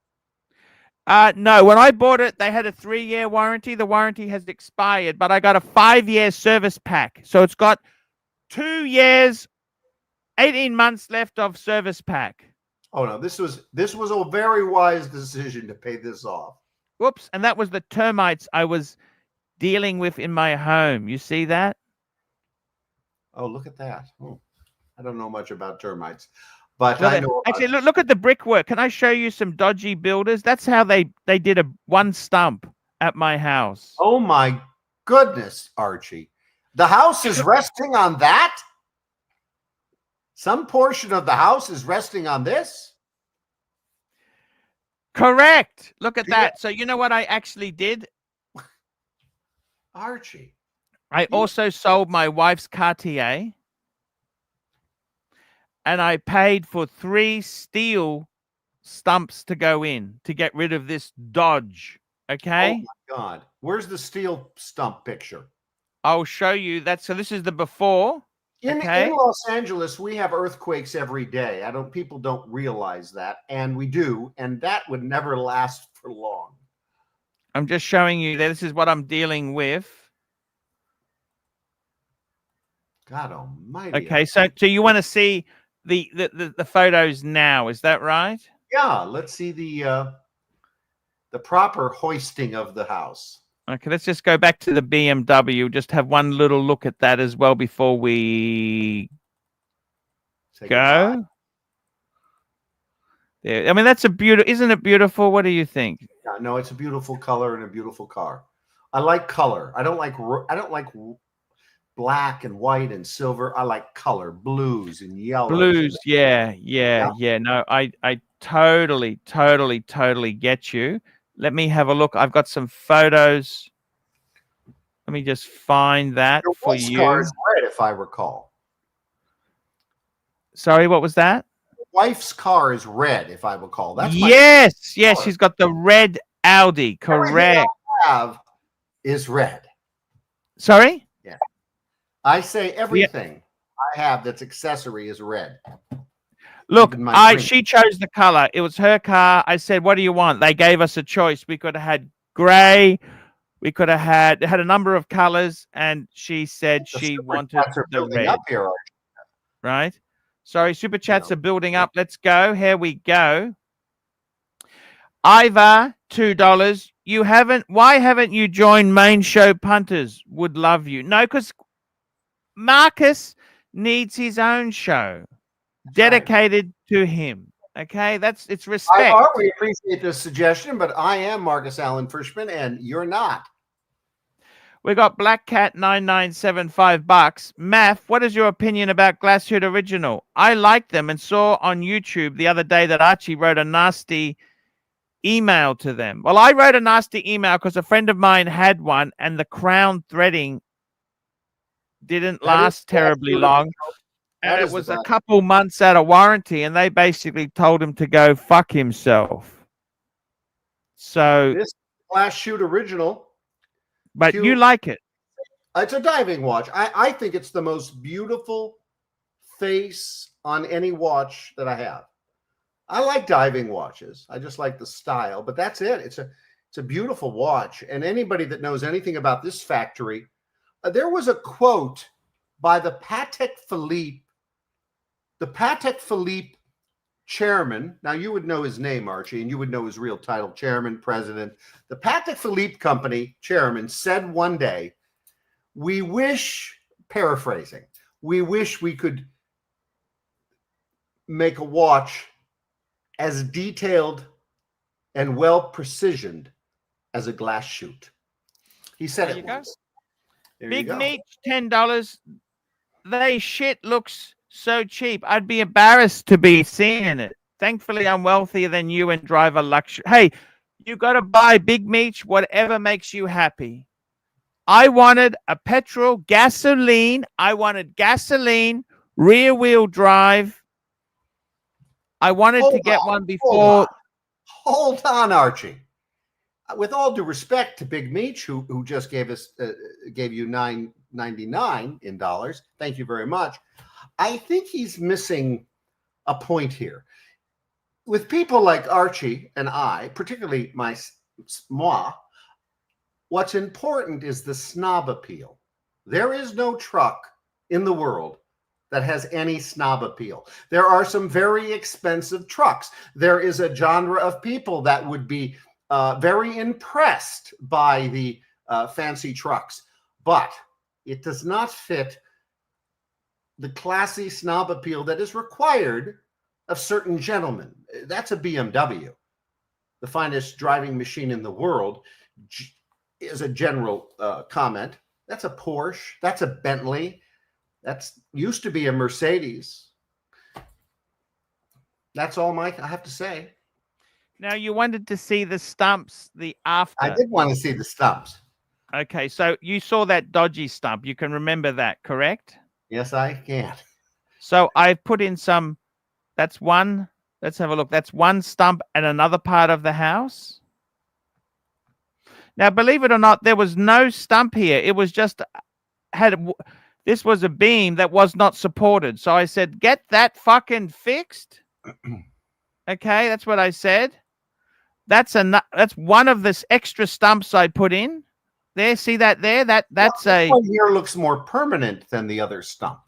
Speaker 1: No. When I bought it, they had a 3-year warranty. The warranty has expired, but I got a 5-year service pack. So it's got 2 years, 18 months left of service pack.
Speaker 2: Oh no, this was a very wise decision to pay this off.
Speaker 1: Whoops, and that was the termites I was dealing with in my home. You see that?
Speaker 2: Oh, look at that. Oh, I don't know much about termites, but I know.
Speaker 1: Actually, look at the brickwork. Can I show you some dodgy builders? That's how they did one stump at my house.
Speaker 2: Oh my goodness, Archie. The house is resting on that? Some portion of the house is resting on this?
Speaker 1: Correct. Look at that. So you know what I actually did?
Speaker 2: Archie.
Speaker 1: I also sold my wife's Cartier. And I paid for 3 steel stumps to go in to get rid of this Dodge. Okay?
Speaker 2: Oh my God. Where's the steel stump picture?
Speaker 1: I'll show you that. So this is the before.
Speaker 2: In
Speaker 1: Okay.
Speaker 2: Los Angeles, we have earthquakes every day. People don't realize that, and we do, and that would never last for long.
Speaker 1: I'm just showing you that this is what I'm dealing with.
Speaker 2: God almighty.
Speaker 1: Okay, so you want to see the photos now, is that right?
Speaker 2: Yeah, let's see the proper hoisting of the house.
Speaker 1: Okay, let's just go back to the BMW. Just have one little look at that as well before we go. Yeah, I mean, that's a beautiful, isn't it beautiful? What do you think?
Speaker 2: Yeah, no, it's a beautiful color and a beautiful car. I like color. I don't like black and white and silver. I like color, blues and yellows.
Speaker 1: Blues, yeah. No, I totally get you. Let me have a look. I've got some photos. Let me just find that for you.
Speaker 2: Your car is red, if I recall.
Speaker 1: Sorry, what was that?
Speaker 2: Wife's car is red, if I recall. That's
Speaker 1: yes, she's got the red Audi. Correct.
Speaker 2: Everything I have is red.
Speaker 1: Sorry?
Speaker 2: Yeah. I say everything I have that's accessory is red.
Speaker 1: Look, she chose the color. It was her car. I said, "What do you want?" They gave us a choice. We could have had gray. We could have had a number of colors, and she said she wanted the red.
Speaker 2: Up here,
Speaker 1: right? Sorry, super chats are building up. Let's go. Here we go. Iva, $2. Why haven't you joined Main Show Punters? Would love you. No, because Marcus needs his own show dedicated to him. Okay, it's respect.
Speaker 2: We appreciate this suggestion, but I am Marcus Allen Frishman, and you're not.
Speaker 1: We got Black Cat 9975 bucks. Math, what is your opinion about Glasshoot Original? I like them and saw on YouTube the other day that Archie wrote a nasty email to them. Well, I wrote a nasty email because a friend of mine had one, and the crown threading didn't last terribly long. And it was a couple months out of warranty, and they basically told him to go fuck himself. So
Speaker 2: this Glasshoot Original.
Speaker 1: But you like it.
Speaker 2: It's a diving watch. I think it's the most beautiful face on any watch that I have. I like diving watches. I just like the style, but that's it. It's a beautiful watch. And anybody that knows anything about this factory, there was a quote by the Patek Philippe chairman. Now you would know his name, Archie, and you would know his real title, chairman, president. The Patek Philippe company chairman said one day, we wish, paraphrasing, we wish we could make a watch as detailed and well precisioned as a Glasshoot. He said it once.
Speaker 1: Big Meat, $10. They shit looks so cheap. I'd be embarrassed to be seeing it. Thankfully, I'm wealthier than you and drive a luxury. Hey, you got to buy Big Meat, whatever makes you happy. I wanted a gasoline. I wanted gasoline, rear wheel drive. I wanted to get one before.
Speaker 2: Hold on, Archie. With all due respect to Big Meat, who just gave you $9.99 in dollars. Thank you very much. I think he's missing a point here. With people like Archie and I, particularly moi, what's important is the snob appeal. There is no truck in the world that has any snob appeal. There are some very expensive trucks. There is a genre of people that would be very impressed by the fancy trucks, but it does not fit the classy snob appeal that is required of certain gentlemen. That's a BMW. The finest driving machine in the world is a general comment. That's a Porsche. That's a Bentley. That's used to be a Mercedes. That's all, Mike, I have to say.
Speaker 1: Now, you wanted to see the stumps, the after.
Speaker 2: I did want to see the stumps.
Speaker 1: Okay, so you saw that dodgy stump. You can remember that, correct?
Speaker 2: Yes, I can.
Speaker 1: So I've put in some, that's one, let's have a look. That's one stump and another part of the house. Now, believe it or not, there was no stump here. It was just, there This was a beam that was not supported. So I said, get that fucking fixed. Okay, that's what I said. That's one of this extra stumps I put in. There, see that there? That's
Speaker 2: this one here looks more permanent than the other stump.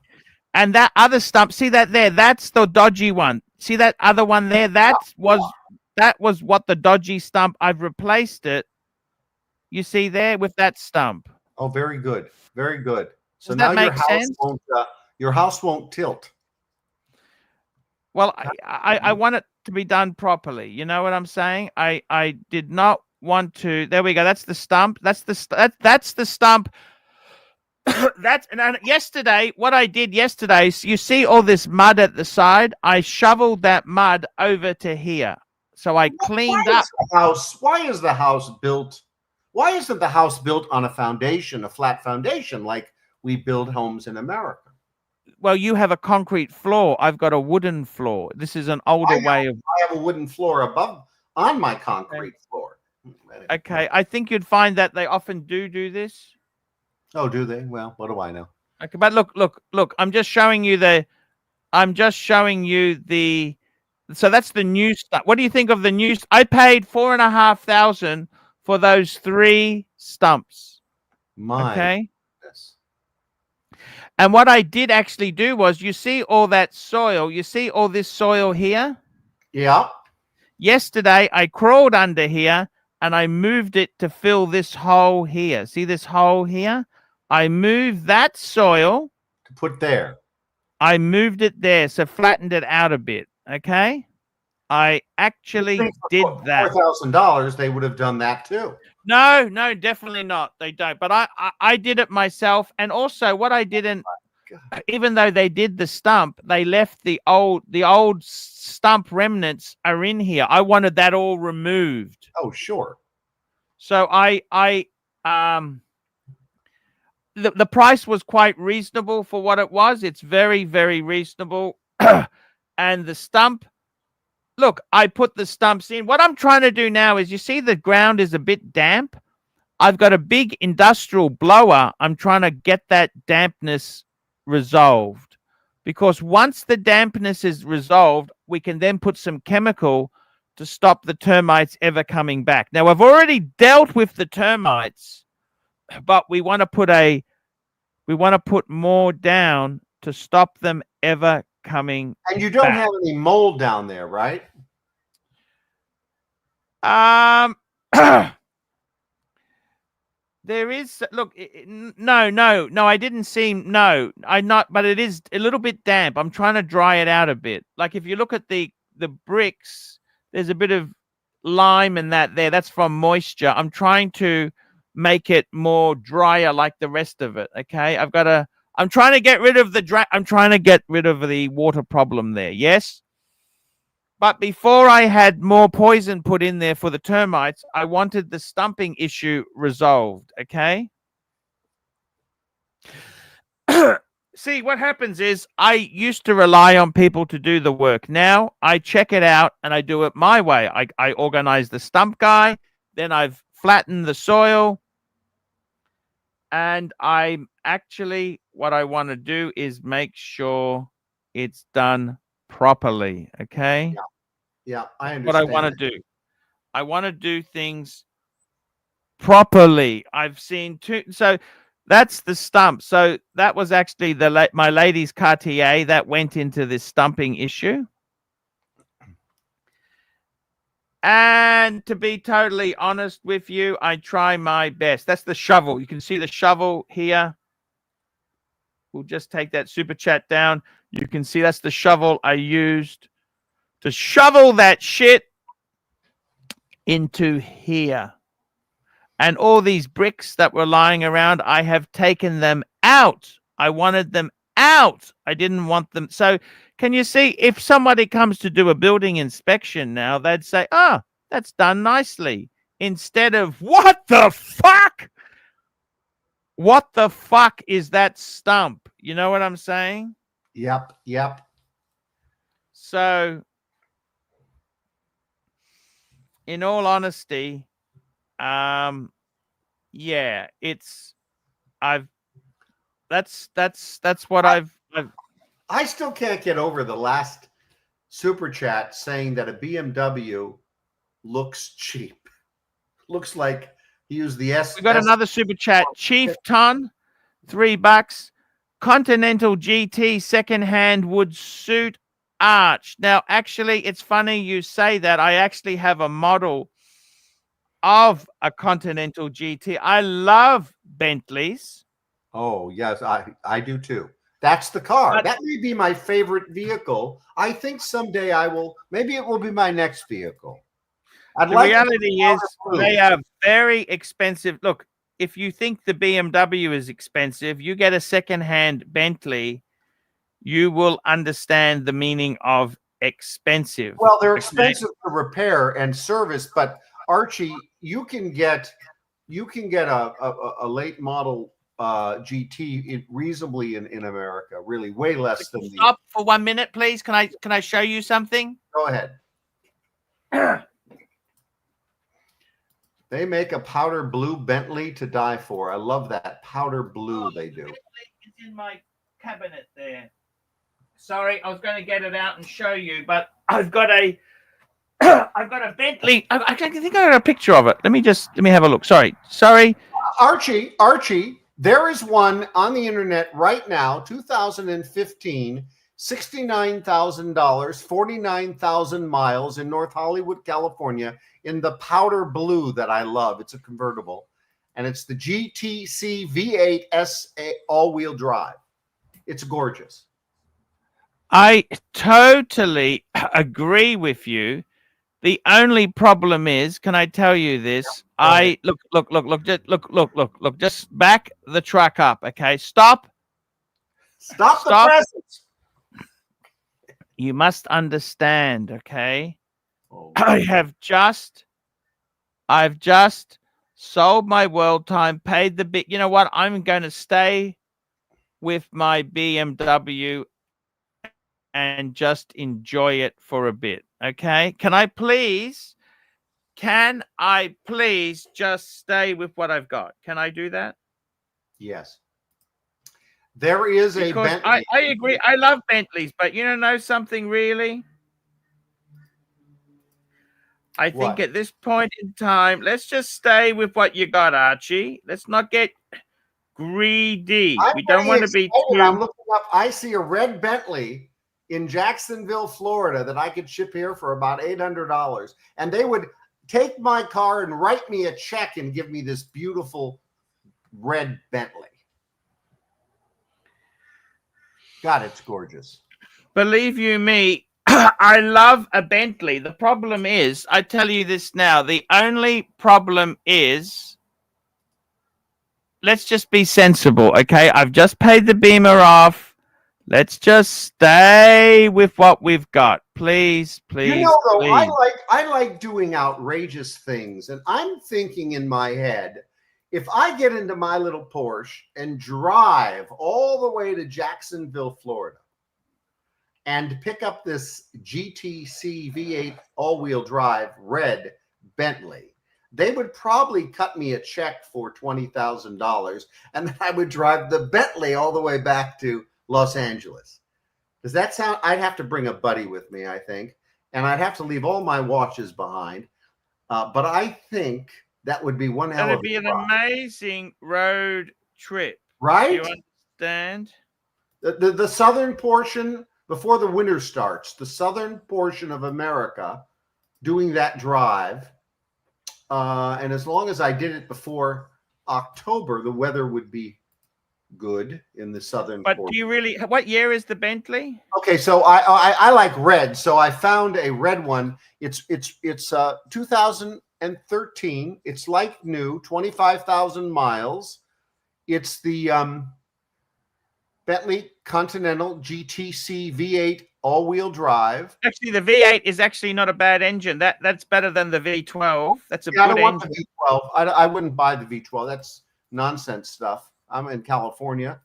Speaker 1: And that other stump, see that there? That's the dodgy one. See that other one there? That was what the dodgy stump. I've replaced it. You see there with that stump.
Speaker 2: Oh, very good, very good. So
Speaker 1: Does
Speaker 2: now
Speaker 1: that make sense?
Speaker 2: Your house won't tilt.
Speaker 1: Well, I want it to be done properly. You know what I'm saying? I did not want to. There we go. That's the stump. That's the stump. And yesterday, what I did yesterday, so you see all this mud at the side. I shoveled that mud over to here. So I cleaned up
Speaker 2: the house. Why is the house built? Why isn't the house built on a foundation, a flat foundation, like we build homes in America?
Speaker 1: Well, you have a concrete floor. I've got a wooden floor. This is an older way of.
Speaker 2: I have a wooden floor on my concrete floor.
Speaker 1: Okay, I think you'd find that they often do this.
Speaker 2: Oh, do they? Well, what do I know?
Speaker 1: Okay, but look. I'm just showing you the. So that's the new stuff. What do you think of the new? I paid $4,500 for those 3 stumps. Okay.
Speaker 2: Yes.
Speaker 1: And what I did actually do was, you see all that soil. You see all this soil here.
Speaker 2: Yeah.
Speaker 1: Yesterday, I crawled under here and I moved it to fill this hole here. See this hole here? I moved that soil.
Speaker 2: To put there.
Speaker 1: I moved it there, so flattened it out a bit. Okay? I actually did that.
Speaker 2: $4,000, they would have done that too.
Speaker 1: No, definitely not. They don't. But I did it myself. And also what I didn't, even though they did the stump, they left the old stump remnants are in here. I wanted that all removed.
Speaker 2: Oh, sure.
Speaker 1: So the price was quite reasonable for what it was. It's very, very reasonable. And the stump, look, I put the stumps in. What I'm trying to do now is, you see the ground is a bit damp. I've got a big industrial blower. I'm trying to get that dampness resolved, because once the dampness is resolved, we can then put some chemical to stop the termites ever coming back. Now, I've already dealt with the termites, but we want to put more down to stop them ever coming.
Speaker 2: And you don't have any mold down there, right?
Speaker 1: There is, look, no, I didn't see, but it is a little bit damp. I'm trying to dry it out a bit. Like if you look at the bricks, there's a bit of lime and that there. That's from moisture. I'm trying to make it more drier like the rest of it. Okay, I'm trying to get rid of the water problem there. Yes. But before I had more poison put in there for the termites, I wanted the stumping issue resolved, okay? See, what happens is, I used to rely on people to do the work. Now I check it out and I do it my way. I organize the stump guy, then I've flattened the soil, and what I want to do is make sure it's done properly, okay?
Speaker 2: Yeah, I understand.
Speaker 1: What I want to do. I want to do things properly. I've seen two. So that's the stump. So that was actually my lady's Cartier that went into this stumping issue. And to be totally honest with you, I try my best. That's the shovel. You can see the shovel here. We'll just take that super chat down. You can see that's the shovel I used to shovel that shit into here. And all these bricks that were lying around, I have taken them out. I wanted them out. I didn't want them. So can you see, if somebody comes to do a building inspection now, they'd say, oh, that's done nicely. Instead of, what the fuck? What the fuck is that stump? You know what I'm saying?
Speaker 2: Yep.
Speaker 1: So, in all honesty, yeah, That's what I've
Speaker 2: I still can't get over the last super chat saying that a BMW looks cheap. Looks like he used the S.
Speaker 1: We got another super chat. Chief Ton, $3. Continental GT secondhand would suit Arch. Now, actually, it's funny you say that. I actually have a model of a Continental GT. I love Bentleys.
Speaker 2: Oh, yes, I do too. That's the car. That may be my favorite vehicle. I think someday maybe it will be my next vehicle.
Speaker 1: The reality is they are very expensive. Look, if you think the BMW is expensive, you get a secondhand Bentley, you will understand the meaning of expensive.
Speaker 2: Well, they're expensive to repair and service, but Archie, you can get a late model GT reasonably in America, really way less than
Speaker 1: Stop for 1 minute, please. Can I show you something?
Speaker 2: Go ahead. They make a powder blue Bentley to die for. I love that powder blue they do.
Speaker 1: It's in my cabinet there. Sorry, I was going to get it out and show you, but I've got a Bentley. I think I got a picture of it. Let me have a look. Sorry.
Speaker 2: Archie, there is one on the internet right now, 2015, $69,000, 49,000 miles in North Hollywood, California, in the powder blue that I love. It's a convertible, and it's the GTC V8 SA all-wheel drive. It's gorgeous.
Speaker 1: I totally agree with you. The only problem is, can I tell you this? Look, just back the truck up, okay? Stop
Speaker 2: the presses.
Speaker 1: You must understand, okay?
Speaker 2: Oh,
Speaker 1: I've just sold my world time, paid the bit. You know what? I'm going to stay with my BMW and just enjoy it for a bit. Okay. Can I please just stay with what I've got? Can I do that?
Speaker 2: Yes. There is a Bentley.
Speaker 1: I agree. I love Bentleys, but you know something really? I think at this point in time, let's just stay with what you got, Archie. Let's not get greedy. We don't want to be too...
Speaker 2: I'm looking up. I see a red Bentley in Jacksonville, Florida, that I could ship here for about $800. And they would take my car and write me a check and give me this beautiful red Bentley. God, it's gorgeous.
Speaker 1: Believe you me, I love a Bentley. The problem is, I tell you this now, the only problem is, let's just be sensible, okay? I've just paid the Beamer off. Let's just stay with what we've got. Please.
Speaker 2: You know, though, please. I like doing outrageous things. And I'm thinking in my head, if I get into my little Porsche and drive all the way to Jacksonville, Florida, and pick up this GTC V8 all-wheel drive red Bentley, they would probably cut me a check for $20,000, and then I would drive the Bentley all the way back to Los Angeles. Does that sound? I'd have to bring a buddy with me, I think, and I'd have to leave all my watches behind. But I think that would be one hell of a ride.
Speaker 1: It'd be an amazing road trip,
Speaker 2: right?
Speaker 1: Do you understand?
Speaker 2: The southern portion before the winter starts, the southern portion of America, doing that drive, and as long as I did it before October, the weather would be good in the southern
Speaker 1: but
Speaker 2: portion.
Speaker 1: Do you really, what year is the Bentley?
Speaker 2: Okay, so I like red, so I found a red one. It's 2013. It's like new, 25,000 miles. It's the Bentley Continental GTC V8 all-wheel drive.
Speaker 1: Actually, the V8 is actually not a bad engine. That's better than the V12. That's a good
Speaker 2: I don't want
Speaker 1: engine.
Speaker 2: the V12. I wouldn't buy the V12. That's nonsense stuff. I'm in California.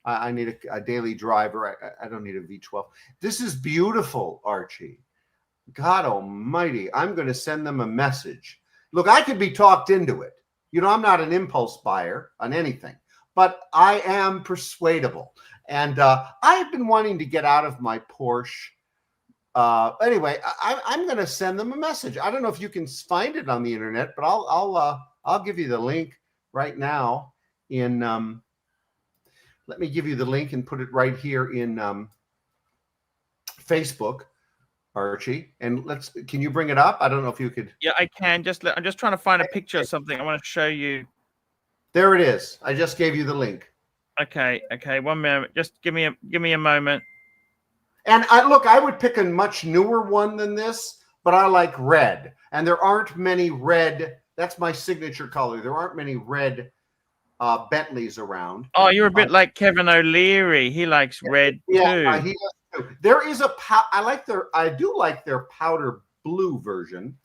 Speaker 2: I need a daily driver. I don't need a V12. This is beautiful, Archie. God almighty. I'm going to send them a message. Look, I could be talked into it. You know, I'm not an impulse buyer on anything. but I am persuadable. And I have been wanting to get out of my Porsche. Anyway, I'm going to send them a message. I don't know if you can find it on the internet, but I'll give you the link right now. Let me give you the link and put it right here in Facebook, Archie. And can you bring it up? I don't know if you could.
Speaker 1: Yeah, I can. I'm just trying to find a picture of something I want to show you.
Speaker 2: There it is. I just gave you the link.
Speaker 1: Okay. 1 minute. Just give me a moment.
Speaker 2: And I would pick a much newer one than this, but I like red. And there aren't many red. That's my signature color. There aren't many red Bentleys around.
Speaker 1: Oh, you're a bit like Kevin O'Leary. He likes red too.
Speaker 2: Yeah, he does too. There is I do like their powder blue version,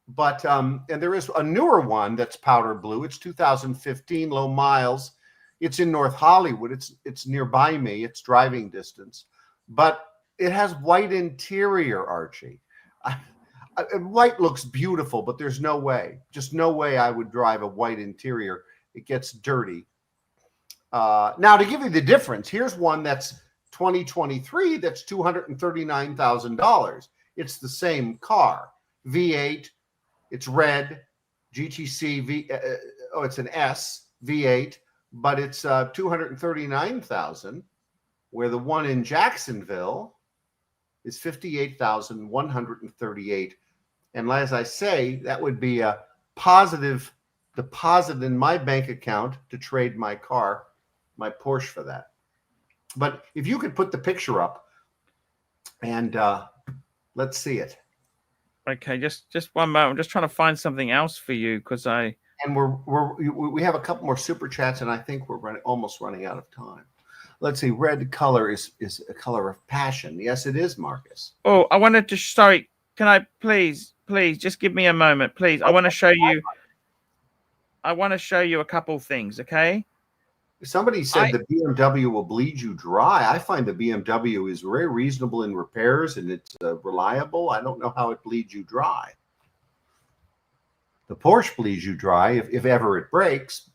Speaker 2: but and there is a newer one that's powder blue. It's 2015, low miles. It's in North Hollywood. It's nearby me. It's driving distance, but it has white interior, Archie. White looks beautiful, but there's no way, just no way I would drive a white interior. It gets dirty. Now, to give you the difference, here's one that's 2023 that's $239,000. It's the same car. V8, it's red, GTC, it's an S, V8, but it's $239,000, where the one in Jacksonville is $58,138. And as I say, that would be a positive deposit in my bank account to trade my car, my Porsche, for that. But if you could put the picture up and let's see it.
Speaker 1: Okay, just 1 moment. I'm just trying to find something else for you because we
Speaker 2: have a couple more super chats, and I think we're almost running out of time. Let's see. Red color is a color of passion. Yes, it is, Marcus.
Speaker 1: Oh, I wanted to. Sorry, can I please just give me a moment, please? I want to show you. I want to show you a couple things, okay?
Speaker 2: Somebody said the BMW will bleed you dry. I find the BMW is very reasonable in repairs, and it's reliable. I don't know how it bleeds you dry. The Porsche bleeds you dry if ever it breaks,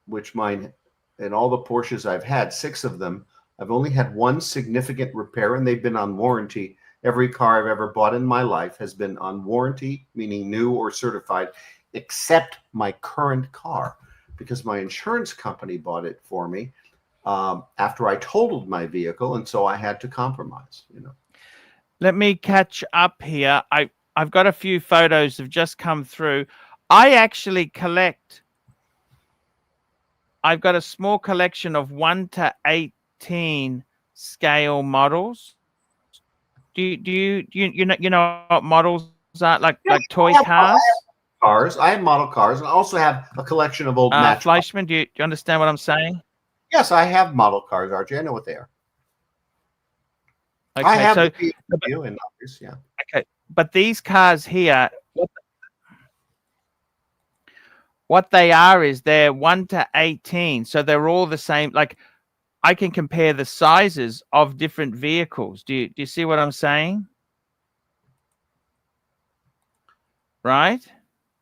Speaker 2: which mine, and all the Porsches I've had, 6 of them, I've only had one significant repair, and they've been on warranty. Every car I've ever bought in my life has been on warranty, meaning new or certified, except my current car, because my insurance company bought it for me after I totaled my vehicle, and so I had to compromise.
Speaker 1: Let me catch up here. I've got a few photos have just come through. I actually collect. I've got a small collection of 1 to 18 scale models. Do you know what models are like toy cars?
Speaker 2: I have model cars, and I also have a collection of old match.
Speaker 1: Fleischman, do you understand what I'm saying?
Speaker 2: Yes, I have model cars, Archie. I know what they are.
Speaker 1: Okay,
Speaker 2: I have the BMW and others, yeah.
Speaker 1: Okay, but these cars here, what they are is they're 1 to 18, so they're all the same. Like, I can compare the sizes of different vehicles. Do you see what I'm saying? Right?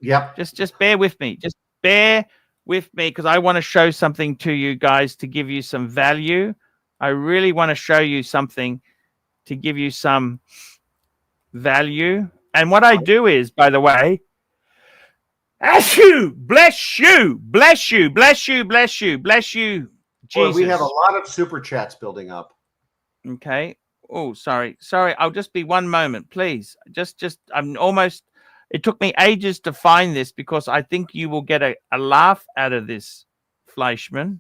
Speaker 2: Yep.
Speaker 1: Just bear with me. Just bear with me because I want to show something to you guys to give you some value. I really want to show you something to give you some value. And what I do is, by the way, bless you, bless you, bless you, bless you, bless you, bless you. Jesus.
Speaker 2: Boy, we have a lot of super chats building up.
Speaker 1: Okay. Oh, sorry. I'll just be 1 moment, please. I'm almost. It took me ages to find this because I think you will get a laugh out of this, Fleischman.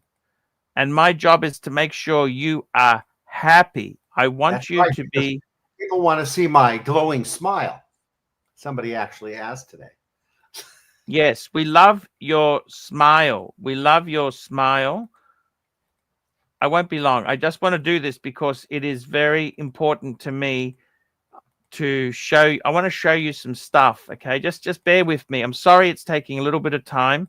Speaker 1: And my job is to make sure you are happy. I want you to be.
Speaker 2: People want to see my glowing smile. Somebody actually asked today.
Speaker 1: Yes, we love your smile. We love your smile. I won't be long. I just want to do this because it is very important to me to show you. I want to show you some stuff. Okay, just bear with me. I'm sorry it's taking a little bit of time,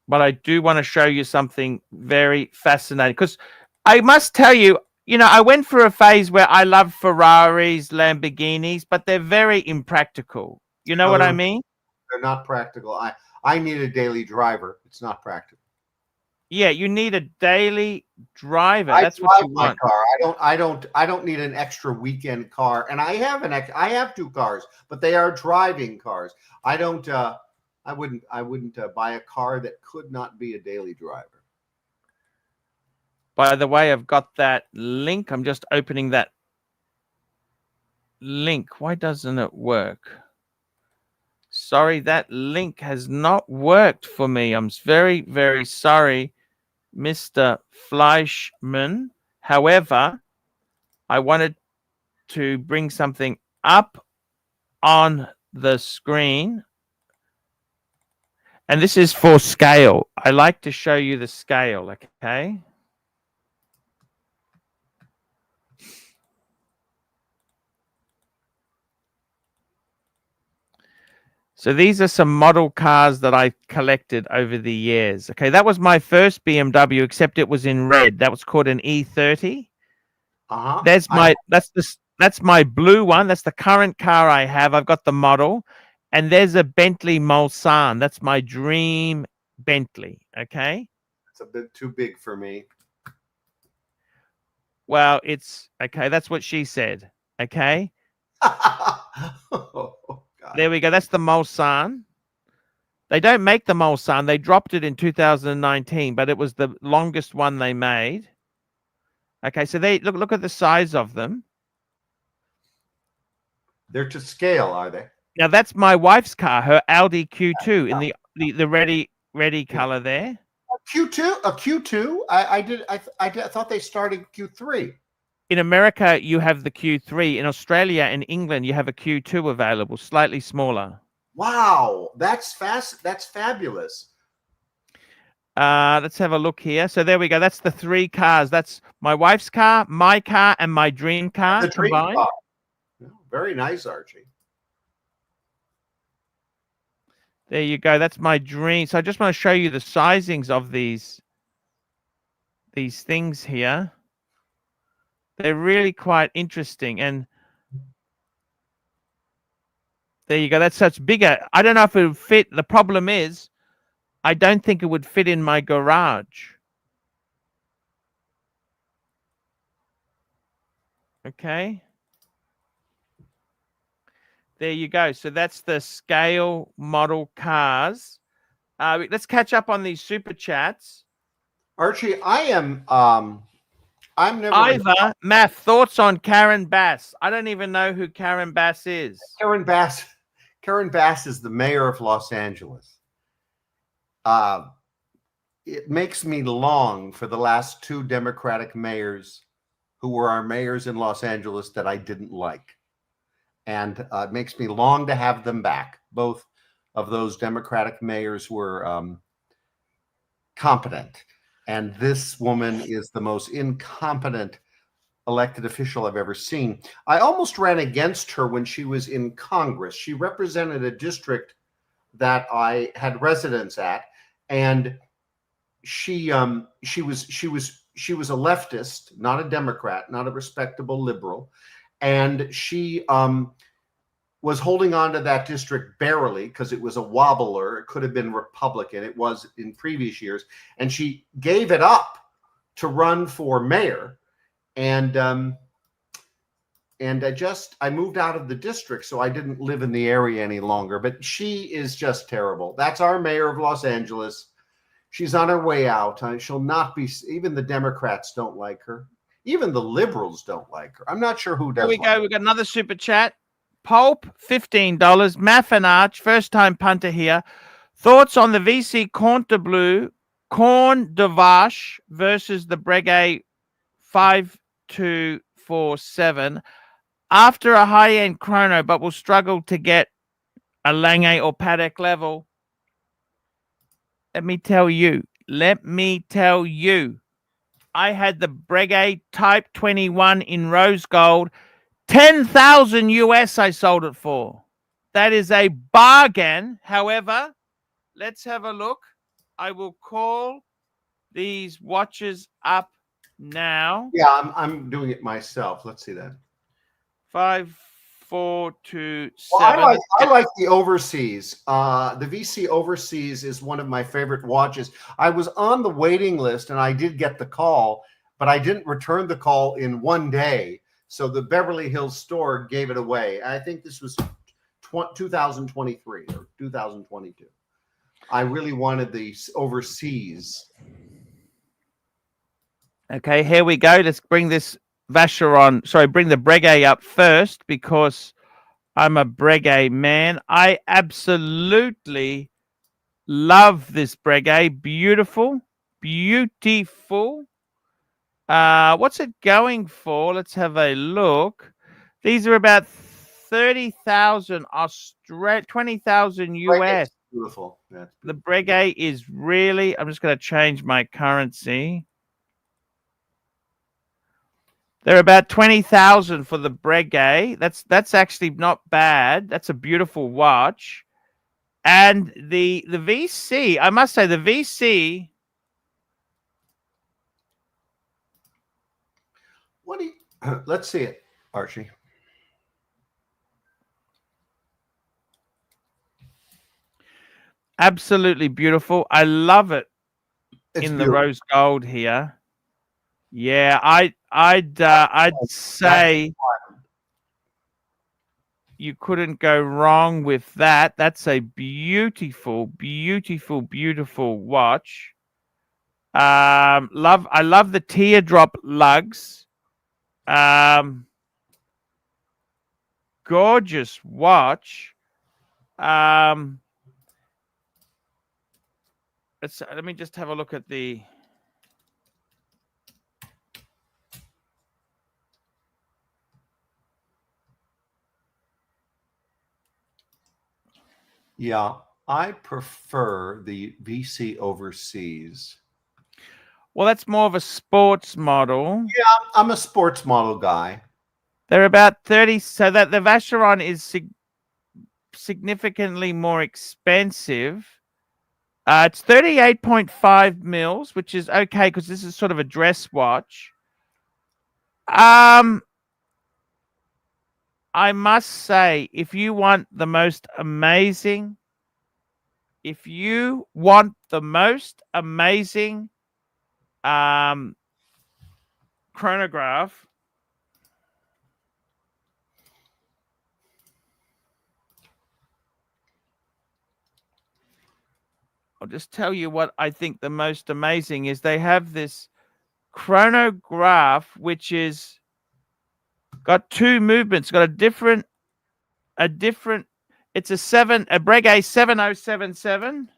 Speaker 1: but I do want to show you something very fascinating because I must tell you, I went through a phase where I love Ferraris, Lamborghinis, but they're very impractical. You know what I mean?
Speaker 2: They're not practical. I need a daily driver. It's not practical.
Speaker 1: Yeah, you need a daily driver.
Speaker 2: I
Speaker 1: That's what
Speaker 2: drive
Speaker 1: you
Speaker 2: my
Speaker 1: want.
Speaker 2: car. I don't need an extra weekend car. And I have two cars, but they are driving cars. I don't I wouldn't buy a car that could not be a daily driver.
Speaker 1: By the way, I've got that link. I'm just opening that link. Why doesn't it work? Sorry, that link has not worked for me. I'm very, very sorry, Mr. Fleischman. However, I wanted to bring something up on the screen. And this is for scale. I like to show you the scale, okay? So these are some model cars that I collected over the years. Okay, that was my first BMW, except it was in red. That was called an E30.
Speaker 2: Uh-huh.
Speaker 1: That's my blue one. That's the current car I have. I've got the model. And there's a Bentley Mulsanne. That's my dream Bentley. Okay.
Speaker 2: It's a bit too big for me.
Speaker 1: Well, it's okay. That's what she said. Okay.
Speaker 2: Oh, God.
Speaker 1: There we go. That's the Mulsanne. They don't make the Mulsanne. They dropped it in 2019, but it was the longest one they made. Okay, so they look at the size of them.
Speaker 2: They're to scale, are they?
Speaker 1: Now that's my wife's car, her Audi Q2 in the ready color there.
Speaker 2: A Q2? I thought they started Q3.
Speaker 1: In America, you have the Q3. In Australia and England, you have a Q2 available, slightly smaller.
Speaker 2: Wow, that's fast. That's fabulous.
Speaker 1: Let's have a look here. So there we go. That's the three cars. That's my wife's car, my car, and my dream car combined.
Speaker 2: Car. Very nice, Archie.
Speaker 1: There you go. That's my dream. So I just want to show you the sizings of these things here. They're really quite interesting. And there you go. That's such bigger. I don't know if it would fit. The problem is, I don't think it would fit in my garage. Okay. There you go. So that's the scale model cars. Let's catch up on these super chats.
Speaker 2: Archie, I'm never.
Speaker 1: Ivor, Math, thoughts on Karen Bass? I don't even know who Karen Bass is.
Speaker 2: Karen Bass is the mayor of Los Angeles. It makes me long for the last two Democratic mayors who were our mayors in Los Angeles that I didn't like. And it makes me long to have them back. Both of those Democratic mayors were competent. And this woman is the most incompetent elected official I've ever seen. I almost ran against her when she was in Congress. She represented a district that I had residence at, and she was a leftist, not a Democrat, not a respectable liberal, and she was holding on to that district barely because it was a wobbler. It could have been Republican. It was in previous years, and she gave it up to run for mayor. And I moved out of the district, so I didn't live in the area any longer. But she is just terrible. That's our mayor of Los Angeles. She's on her way out. She'll not be. Even the Democrats don't like her. Even the liberals don't like her. I'm not sure who does.
Speaker 1: Here we go. We got another super chat. Pulp, $15. Math and Arch, first time punter here. Thoughts on the VC Corn de Vache versus the Breguet 5247 after a high-end chrono, but will struggle to get a Lange or paddock level. Let me tell you, I had the Breguet Type 21 in rose gold. 10,000 US I sold it for. That is a bargain. However, let's have a look. I will call these watches up now.
Speaker 2: Yeah, I'm doing it myself. Let's see that.
Speaker 1: 427.
Speaker 2: Well, I like the overseas. The VC overseas is one of my favorite watches. I was on the waiting list and I did get the call, but I didn't return the call in one day. So the Beverly Hills store gave it away. I think this was 2023 or 2022. I really wanted the overseas.
Speaker 1: Okay, here we go. Let's bring this Vacheron, sorry, bring the Breguet up first because I'm a Breguet man. I absolutely love this Breguet. Beautiful, beautiful. What's it going for? Let's have a look. These are about 30,000 Australia, 20,000 US.
Speaker 2: Beautiful. Yeah,
Speaker 1: the Breguet is really, I'm just going to change my currency. They're about 20,000 for the Breguet. That's actually not bad. That's a beautiful watch. And the VC, I must say the VC.
Speaker 2: What do you, let's see it, Archie.
Speaker 1: Absolutely beautiful. I love it.
Speaker 2: It's
Speaker 1: in
Speaker 2: beautiful.
Speaker 1: The rose gold here. Yeah, I'd say you couldn't go wrong with that. That's a beautiful, beautiful, beautiful watch. I love the teardrop lugs. Gorgeous watch. Let me just have a look at the.
Speaker 2: Yeah, I prefer the VC overseas.
Speaker 1: Well, that's more of a sports model.
Speaker 2: Yeah, I'm a sports model guy.
Speaker 1: They're about 30, so that the Vacheron is significantly more expensive. It's 38.5 mils, which is okay because this is sort of a dress watch. I must say, if you want the most amazing, chronograph, I'll just tell you what I think the most amazing is. They have this chronograph which is got two movements, got a different it's a Breguet 7077,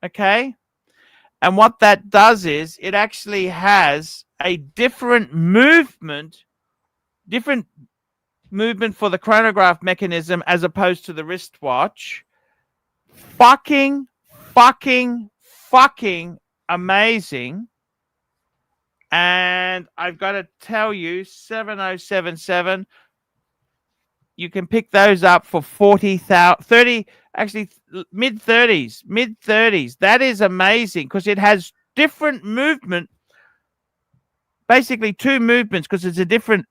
Speaker 1: okay? And what that does is it actually has a different movement for the chronograph mechanism as opposed to the wristwatch. Fucking amazing. And I've got to tell you, 7077, you can pick those up for 40,000, 30, actually mid 30s. That is amazing because it has different movement, basically two movements, because it's a different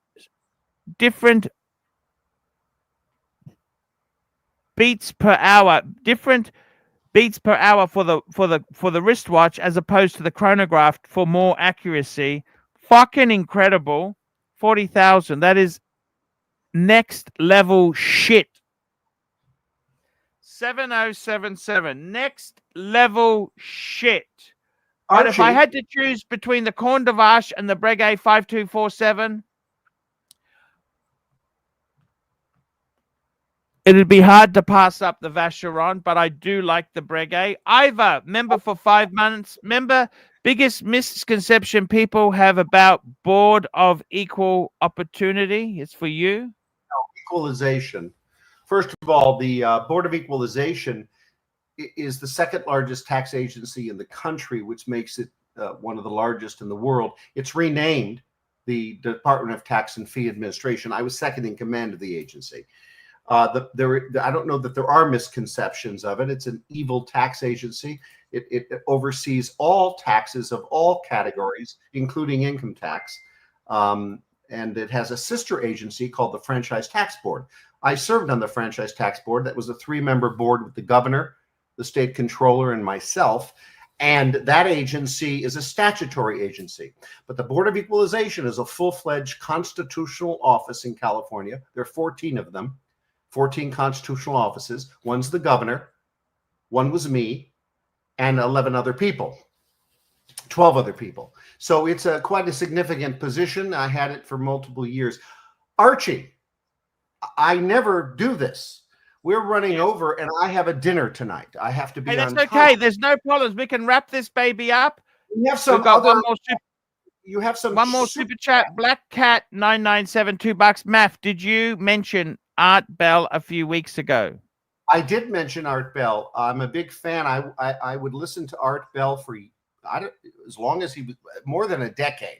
Speaker 1: beats per hour, different beats per hour for the wristwatch as opposed to the chronograph for more accuracy. Fucking incredible. 40,000. That is next level shit. 7077. Next level shit. But if I had to choose between the Corne de Vache and the Breguet 5247, it'd be hard to pass up the Vacheron, but I do like the Breguet. Ivor, member for 5 months. Member, biggest misconception people have about Board of Equal Opportunity is for you.
Speaker 2: Equalization. First of all, the Board of Equalization is the second largest tax agency in the country, which makes it one of the largest in the world. It's renamed the Department of Tax and Fee Administration. I was second in command of the agency. I don't know that there are misconceptions of it. It's an evil tax agency. It oversees all taxes of all categories, including income tax. and it has a sister agency called the Franchise Tax Board. I served on the Franchise Tax Board. That was a 3-member board with the governor, the state controller, and myself. And that agency is a statutory agency. But the Board of Equalization is a full-fledged constitutional office in California. There are 14 of them, 14 constitutional offices. One's the governor, one was me, and 11 other people, 12 other people. So it's quite a significant position. I had it for multiple years. Archie, I never do this. We're running over, and I have a dinner tonight. I have to be
Speaker 1: that's
Speaker 2: on
Speaker 1: okay.
Speaker 2: time.
Speaker 1: There's no problems. We can wrap this baby up.
Speaker 2: We have some
Speaker 1: got
Speaker 2: other.
Speaker 1: One more super chat. Black Cat 997, $2. Math, did you mention Art Bell a few weeks ago?
Speaker 2: I did mention Art Bell. I'm a big fan. I would listen to Art Bell for as long as he was, more than a decade,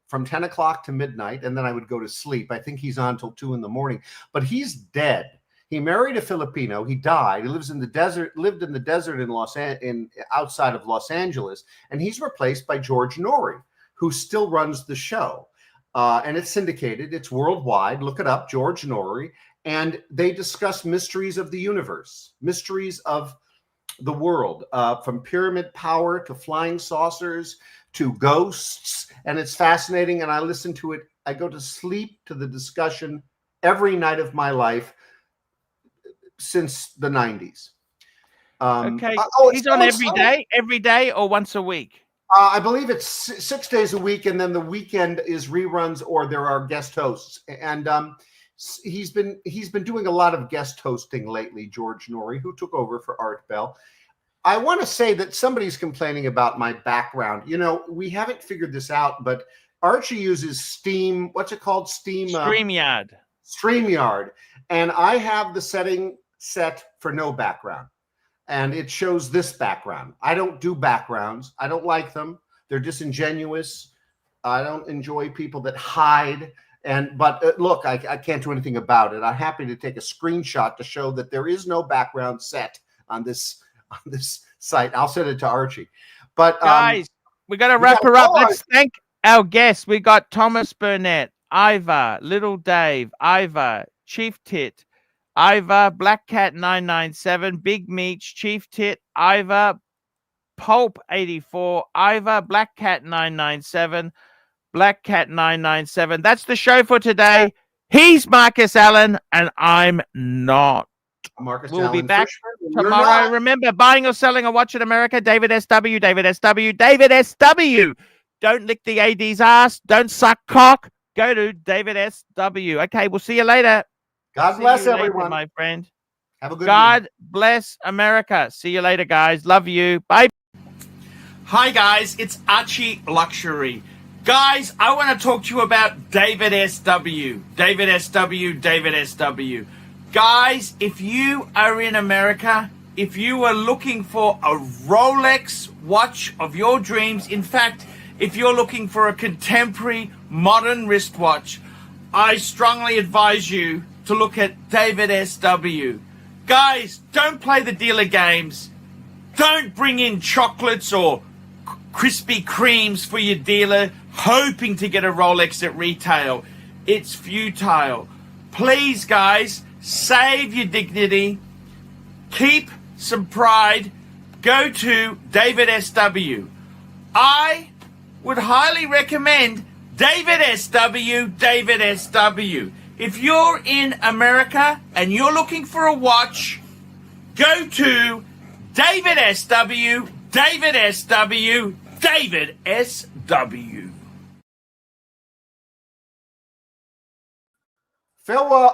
Speaker 2: from 10 o'clock to midnight, and then I would go to sleep. I think he's on till 2 in the morning, but he's dead. He married a Filipino. He died. He lives in the desert, lived in the desert in outside of Los Angeles, and he's replaced by George Norrie, who still runs the show. And it's syndicated. It's worldwide. Look it up, George Norrie. And they discuss mysteries of the universe, mysteries of the world, from pyramid power to flying saucers to ghosts. And it's fascinating. And I listen to it. I go to sleep to the discussion every night of my life since the 90s.
Speaker 1: Okay. He's on every day or once a week?
Speaker 2: I believe it's 6 days a week, and then the weekend is reruns or there are guest hosts. And he's been doing a lot of guest hosting lately, George Norrie, who took over for Art Bell. I want to say that somebody's complaining about my background. You know, we haven't figured this out, but Archie uses Steam. What's it called?
Speaker 1: StreamYard.
Speaker 2: StreamYard. And I have the setting set for no background. And it shows this background. I don't do backgrounds. I don't like them. They're disingenuous. I don't enjoy people that hide. But look, I can't do anything about it. I'm happy to take a screenshot to show that there is no background set on this site. I'll send it to Archie. But
Speaker 1: guys, we got to wrap her up. Let's thank our guests. We got Thomas Burnett, Iva, Little Dave, Iva, Chief Tit, Iva, Black Cat 997, Big Meech, Chief Tit, Iva, Pulp 84, Iva, Black Cat 997, Black Cat 997. That's the show for today. He's Marcus Allen, and I'm not. We'll be back tomorrow. Remember, buying or selling a watch in America, David SW, David SW, David SW. Don't lick the AD's ass. Don't suck cock. Go to David SW. Okay, we'll see you later.
Speaker 2: God bless everyone,
Speaker 1: my friend.
Speaker 2: Have a good
Speaker 1: God bless America. See you later, guys. Love you. Bye. Hi, guys. It's Archie Luxury. Guys, I want to talk to you about David SW. David SW, David SW. Guys, if you are in America, if you are looking for a Rolex watch of your dreams, in fact, if you're looking for a contemporary modern wristwatch, I strongly advise you to look at David SW. Guys, don't play the dealer games. Don't bring in chocolates or Krispy Kremes for your dealer hoping to get a Rolex at retail. It's futile. Please, guys, save your dignity. Keep some pride. Go to David SW. I would highly recommend David SW, David SW. If you're in America and you're looking for a watch, go to David SW, David SW, David SW.
Speaker 2: Farewell.